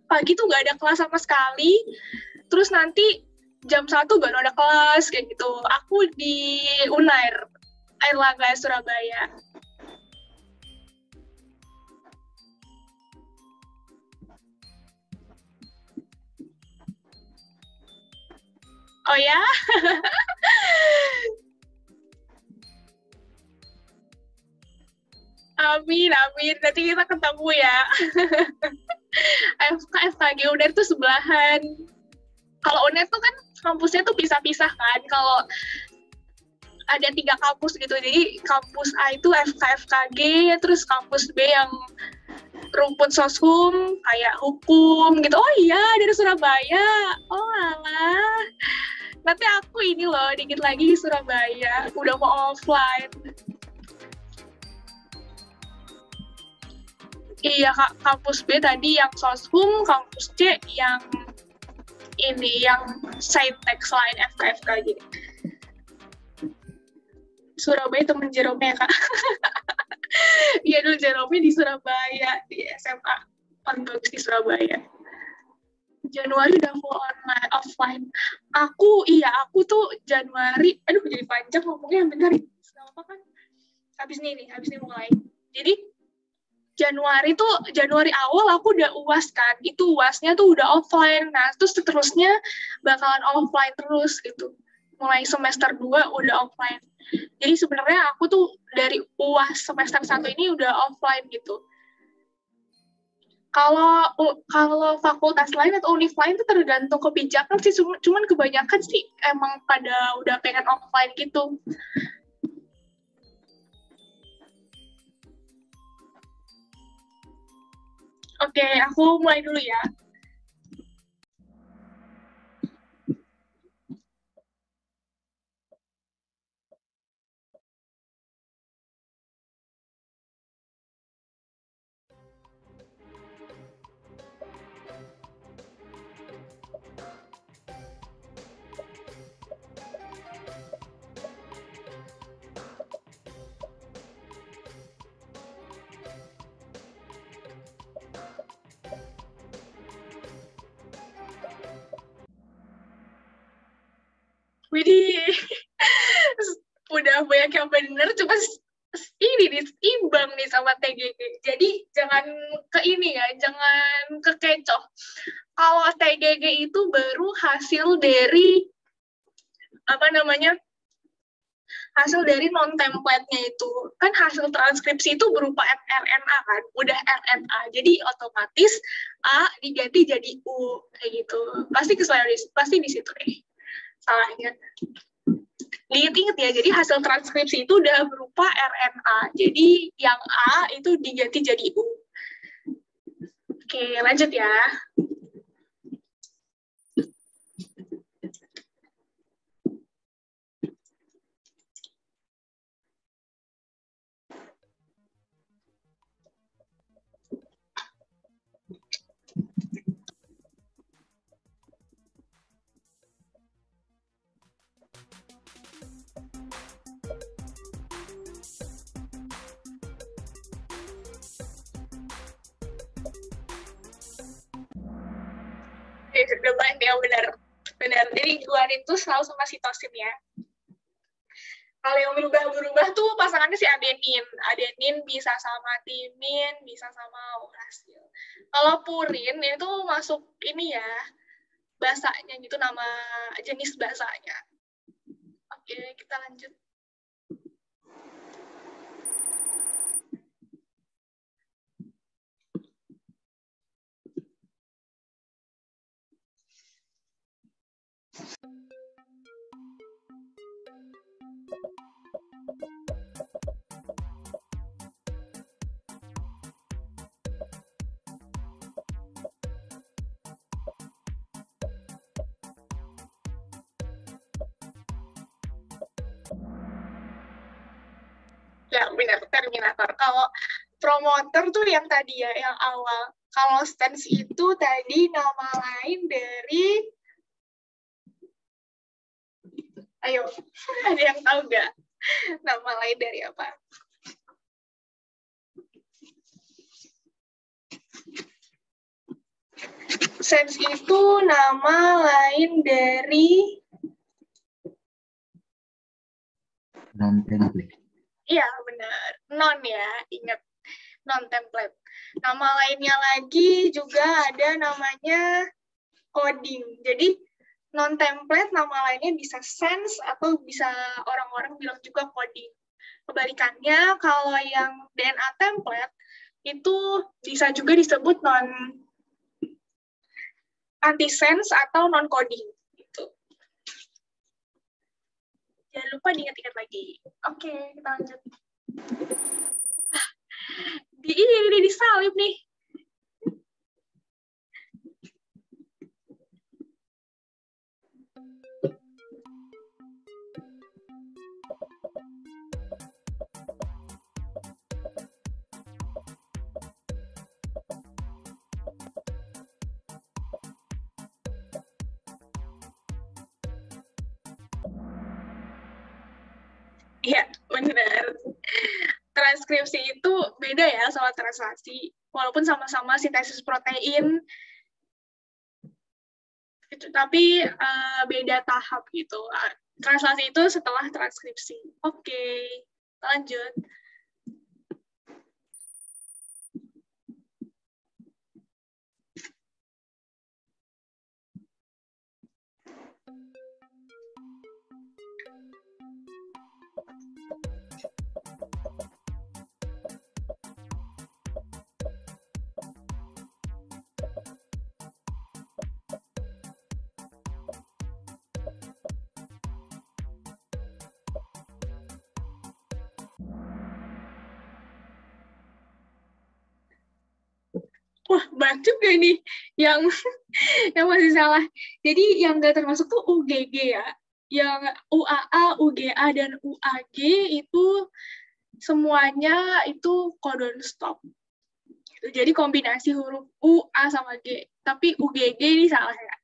pagi tuh nggak ada kelas sama sekali, terus nanti jam 1 baru ada kelas kayak gitu. Aku di Unair Airlangga Surabaya. Oh ya? Amin. Nanti kita ketemu ya. FKG Unair tuh sebelahan. Kalau Unair tuh kan kampusnya tuh pisah-pisah kan. Kalau ada 3 kampus gitu. Jadi kampus A itu FKG, terus kampus B yang rumput soshum, kayak hukum gitu. Oh iya, dari Surabaya. Oh alah. Nanti aku ini loh, dikit lagi di Surabaya. Udah mau offline. Iya, kampus B tadi yang soshum, kampus C yang ini, yang Saintek selain FKFK gitu. Surabaya temen Jerome ya, Kak. Iya dulu Jerome di Surabaya, di SMA. Paling bagus di Surabaya. Januari udah full online, offline. Aku tuh Januari, aduh jadi panjang ngomongnya, bentar. Kenapa kan? Habis ini mulai. Jadi Januari awal aku udah UAS kan, itu UASnya tuh udah offline, nah terus seterusnya bakalan offline terus gitu. Mulai semester 2 udah offline. Jadi sebenarnya aku tuh dari UAS semester 1 ini udah offline gitu. Kalau fakultas lain atau univ lain itu tergantung kebijakan sih, cuman kebanyakan sih emang pada udah pengen offline gitu. Oke, aku mulai dulu ya. Widih, udah banyak yang bener, cuma ini imbang nih sama TGG. Jadi jangan ke ini ya, jangan kekecoh. Kalau TGG itu baru hasil dari hasil dari non-template-nya itu. Kan hasil transkripsi itu berupa RNA kan, udah RNA. Jadi otomatis A diganti jadi U kayak gitu. Pasti di situ deh. salahnya. Diingat-ingat ya, jadi hasil transkripsi itu udah berupa RNA. Jadi yang A itu diganti jadi U. Oke, lanjut ya. Udah banyak ya, benar. Jadi guan itu selalu sama sitosin ya. Kalau yang berubah tuh pasangannya si adenin. Adenin bisa sama timin, bisa sama urasil. Kalau purin itu masuk ini ya, basanya gitu, nama jenis basanya. Oke, kita lanjut. Ya, benar, terminator. Kalau promoter tuh yang tadi ya, yang awal. Kalau stance itu tadi nama lain dari... Ayo, ada yang tahu nggak? Nama lain dari apa? Sense itu nama lain dari... Non-template. Iya, benar. Non ya, ingat. Non-template. Nama lainnya lagi juga ada namanya coding. Jadi, non-template nama lainnya bisa sense atau bisa orang-orang bilang juga coding. Kebalikannya, kalau yang DNA template, itu bisa juga disebut anti-sense atau non-coding. Gitu. Jangan lupa diingat-ingat lagi. Oke, kita lanjut. Ini disalib nih. Iya, benar. Transkripsi itu beda ya sama translasi. Walaupun sama-sama sintesis protein, itu, tapi beda tahap gitu. Translasi itu setelah transkripsi. Oke, lanjut. Wah, banyak juga nih yang masih salah. Jadi yang nggak termasuk tuh UGG ya. Yang UAA, UGA, dan UAG itu semuanya itu codon stop. Jadi kombinasi huruf U, A, sama G. Tapi UGG ini salah ya.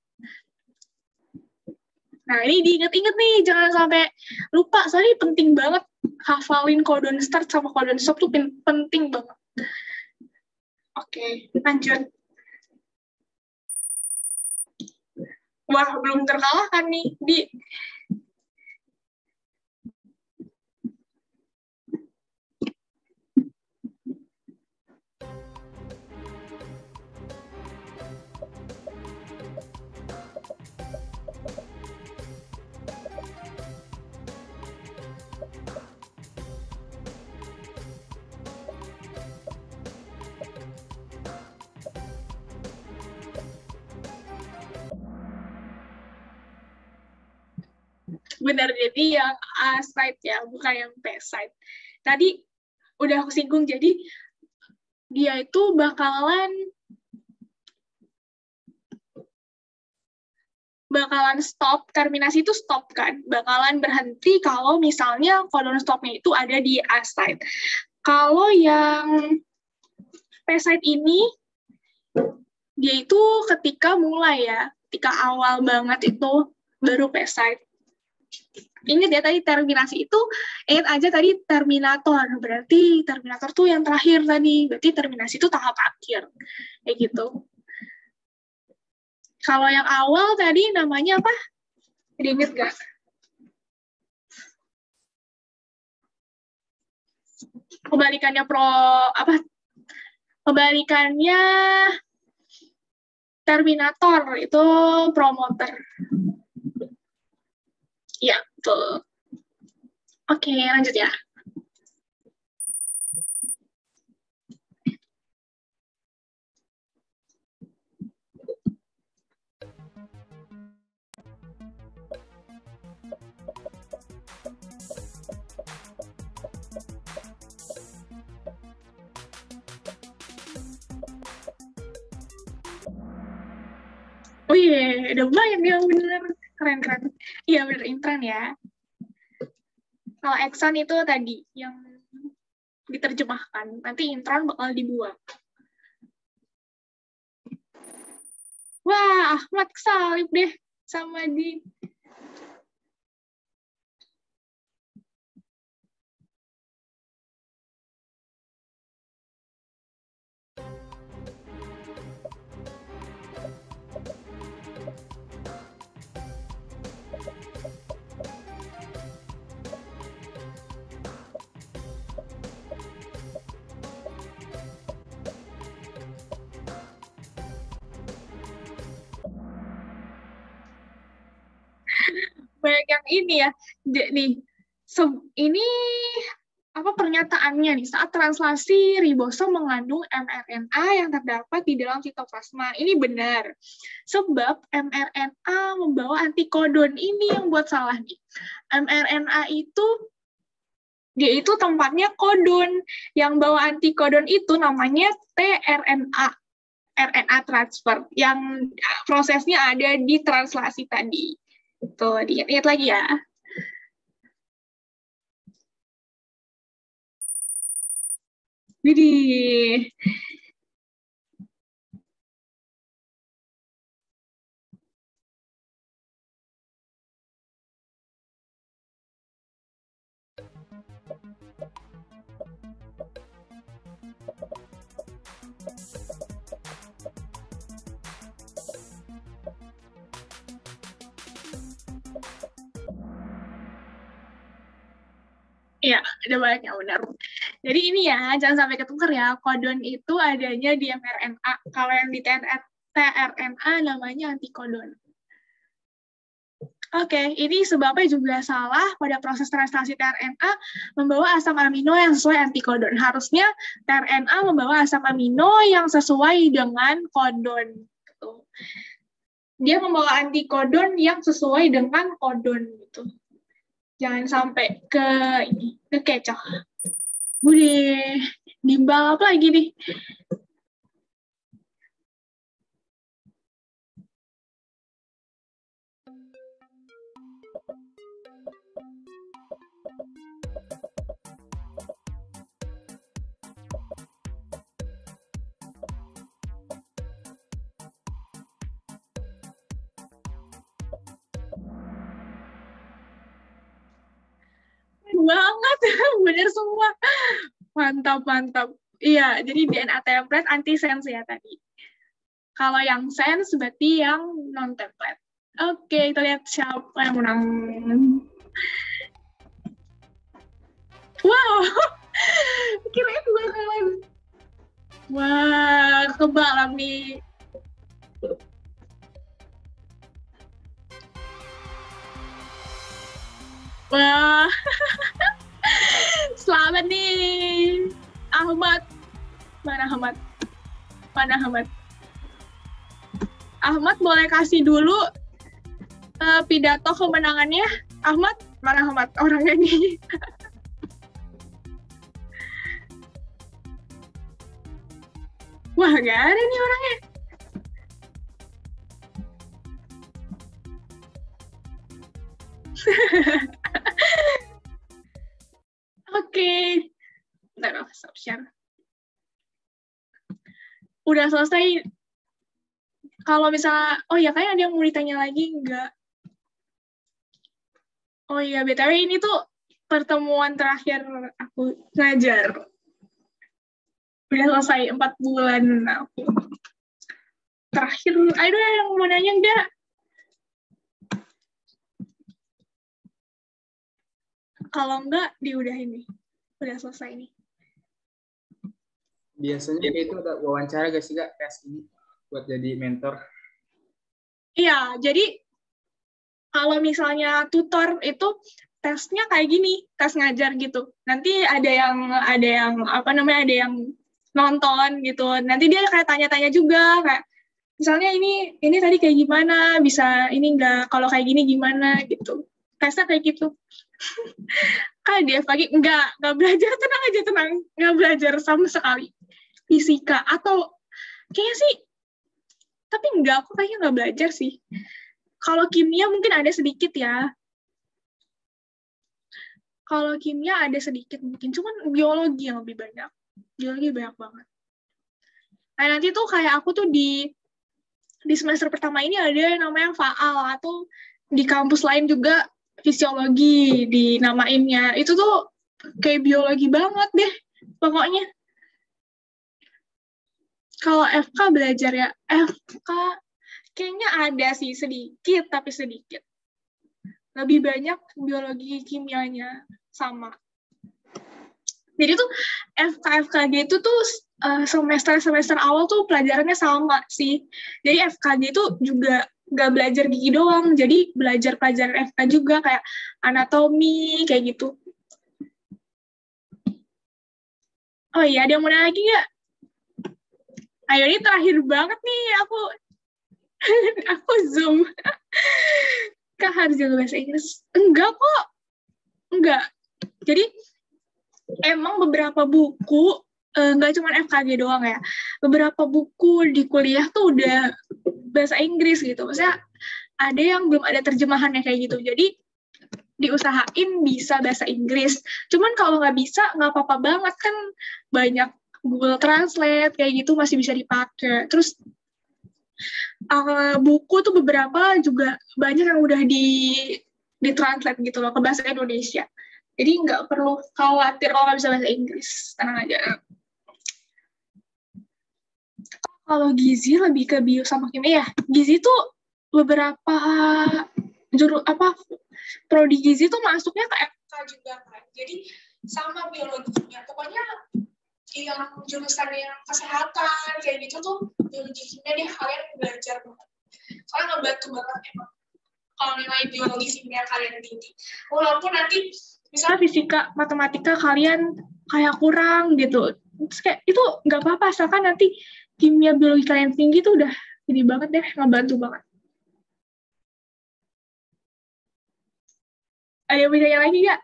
Nah, ini diingat-ingat nih, jangan sampai lupa. Soalnya penting banget hafalin codon start sama codon stop tuh penting banget. Oke, lanjut. Wah, belum terkalahkan nih, Di. Benar, jadi yang A side ya, bukan yang B side. Tadi udah aku singgung, jadi dia itu bakalan stop, terminasi itu stop kan, bakalan berhenti kalau misalnya codon stopnya itu ada di A side. Kalau yang P side ini, dia itu ketika mulai ya, ketika awal banget itu baru P side. Ingat ya tadi terminasi itu, ingat aja tadi terminator, berarti terminator tuh yang terakhir tadi, berarti terminasi itu tahap akhir, kayak gitu. Kalau yang awal tadi namanya apa? Ingat gak? Kebalikannya kebalikannya terminator itu promoter. Ya, betul. Oke, lanjut ya. Oh iya, udah banyak ya, bener. Keren-keren. Iya, bener, intern ya. Kalau exon itu tadi, yang diterjemahkan. Nanti intron bakal dibuat. Wah, Ahmad kesalip deh sama di... banyak yang ini ya. Nih, ini apa pernyataannya nih, saat translasi ribosom mengandung mRNA yang terdapat di dalam sitoplasma. Ini benar. Sebab mRNA membawa antikodon. Ini yang buat salah nih. mRNA itu dia itu tempatnya kodon. Yang bawa antikodon itu namanya tRNA. RNA transfer yang prosesnya ada di translasi tadi. Tuh, diingat lagi ya. Widih. Iya, ada banyak yang benar. Jadi ini ya, jangan sampai ketuker ya, kodon itu adanya di mRNA. Kalau yang di tRNA namanya antikodon. Oke, ini sebabnya juga salah pada proses translasi tRNA membawa asam amino yang sesuai antikodon. Harusnya tRNA membawa asam amino yang sesuai dengan kodon. Dia membawa antikodon yang sesuai dengan kodon gitu. Jangan sampai kekecoh. Bude, bimbang apa lagi nih? Banget, bener semua. Mantap, mantap. Iya, jadi DNA template anti-sense ya tadi. Kalau yang sense berarti yang non-template. Oke, kita lihat siapa yang menang. Wow, kirain bakalan. Wah, kebalap nih. Wah, selamat nih, Ahmad. Mana Ahmad? Mana Ahmad? Ahmad boleh kasih dulu pidato kemenangannya? Ahmad, mana Ahmad orangnya nih? Wah, nggak ada nih orangnya. Oke. Bentar, stop share. Udah selesai. Kalau misalnya, oh ya kayaknya ada yang mau ditanya lagi, enggak? Oh iya, BTW ini tuh pertemuan terakhir aku ngajar. Udah selesai 4 bulan aku. Terakhir, ada yang mau nanya enggak? Kalau enggak, diudahin nih. Udah selesai nih. Biasanya kayak itu ada wawancara gak sih Kak, tes ini buat jadi mentor? Iya, jadi kalau misalnya tutor itu tesnya kayak gini, tes ngajar gitu. Nanti ada yang apa namanya, ada yang nonton gitu. Nanti dia kayak tanya-tanya juga kayak misalnya ini tadi kayak gimana, bisa ini enggak, kalau kayak gini gimana gitu. Tesnya kayak gitu. Kan dia pagi enggak belajar, tenang aja, tenang. Enggak belajar sama sekali. Fisika atau kayaknya sih, tapi enggak, aku kayaknya enggak belajar sih. Kalau kimia mungkin ada sedikit ya. Kalau kimia ada sedikit mungkin, cuman biologi yang lebih banyak. Biologi banyak banget. Nah, nanti tuh kayak aku tuh di semester pertama ini ada yang namanya faal, atau di kampus lain juga fisiologi dinamainnya. Itu tuh kayak biologi banget deh, pokoknya. Kalau FK belajar ya, FK kayaknya ada sih sedikit, tapi sedikit. Lebih banyak biologi kimianya sama. Jadi tuh FKG itu tuh semester awal tuh pelajarannya sama sih. Jadi FKG itu juga nggak belajar gigi doang, jadi belajar pelajaran FK juga kayak anatomi kayak gitu. Oh iya, ada yang mau nanya lagi nggak? Ayo, ini terakhir banget nih aku Zoom. Kak harus jaga bahasa Inggris? Enggak kok. Enggak. Jadi emang beberapa buku, nggak cuma FKG doang ya, beberapa buku di kuliah tuh udah bahasa Inggris gitu. Maksudnya ada yang belum ada terjemahannya kayak gitu. Jadi diusahain bisa bahasa Inggris. Cuman kalau nggak bisa, nggak apa-apa banget kan, banyak Google Translate kayak gitu masih bisa dipakai. Terus buku tuh beberapa juga banyak yang udah di-translate gitu loh ke bahasa Indonesia. Jadi nggak perlu khawatir kalau nggak bisa bahasa Inggris, tenang aja. Kalau gizi lebih ke bio sama kimia ya. Gizi tuh beberapa prodi gizi tuh masuknya ke FK juga kan. Jadi sama biologinya. Pokoknya yang jurusan yang kesehatan kayak gitu tuh biologi kimia deh kalian belajar banget. Soalnya ngebantu banget emang kalau nilai biologi kimia kalian tinggi. Walaupun nanti misalnya fisika, matematika kalian kayak kurang gitu. Terus kayak itu nggak apa-apa, asalkan nanti kimia biologi kalian tinggi tuh udah ini banget deh, ngebantu banget. Ada yang bedanya lagi nggak?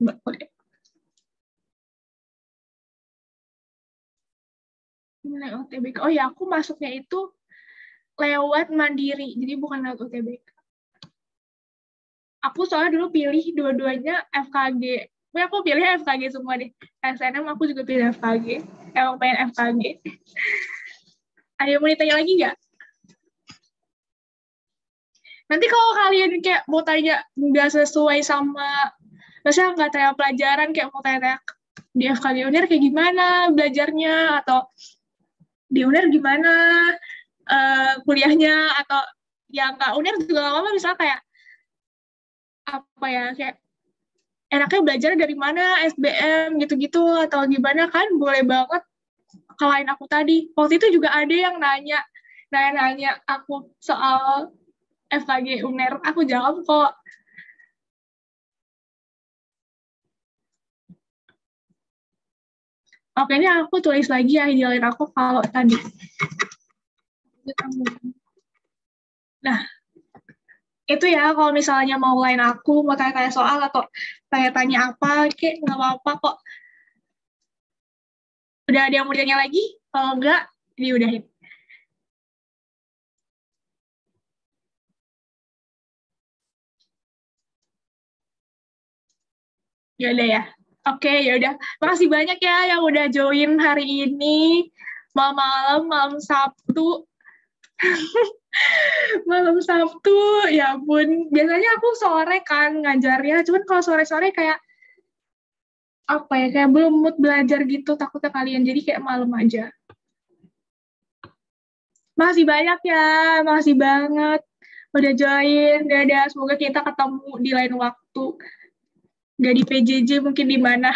Boleh. UTBK. Oh ya, aku masuknya itu lewat mandiri, jadi bukan lewat UTBK. Aku soalnya dulu pilih dua-duanya FKG. Aku pilih FKG semua deh. SNM aku juga pilih FKG. Emang pengen FKG. Ada yang mau ditanya lagi nggak? Nanti kalau kalian kayak mau tanya nggak sesuai sama, misalnya nggak tanya pelajaran, kayak mau tanya di FKG UNER kayak gimana belajarnya, atau di UNER gimana kuliahnya, atau ya nggak UNER juga nggak apa-apa, misalnya kayak apa ya, kayak enaknya belajar dari mana, SBM gitu-gitu, atau gimana kan, boleh banget. Kalahin aku tadi, waktu itu juga ada yang nanya aku soal FKG UNER, aku jawab kok. Oke, ini aku tulis lagi ya idealin aku kalau tadi. Nah, itu ya kalau misalnya mau lain aku, mau tanya-tanya soal atau tanya-tanya apa, kayak nggak apa-apa kok. Udah ada yang mau ditanya lagi? Kalau enggak, diudahin. Ya udah ya. Oke, ya udah. Makasih banyak ya yang udah join hari ini. Malam-malam, malam Sabtu. Malam Sabtu, ya ampun. Biasanya aku sore kan ngajarnya, cuman kalau sore-sore kayak apa ya, kayak belum mood belajar gitu, takutnya kalian, jadi kayak malam aja. Makasih banyak ya, makasih banget udah join. Dadah, semoga kita ketemu di lain waktu. Gak di PJJ, mungkin di mana.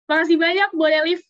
Makasih banyak, boleh live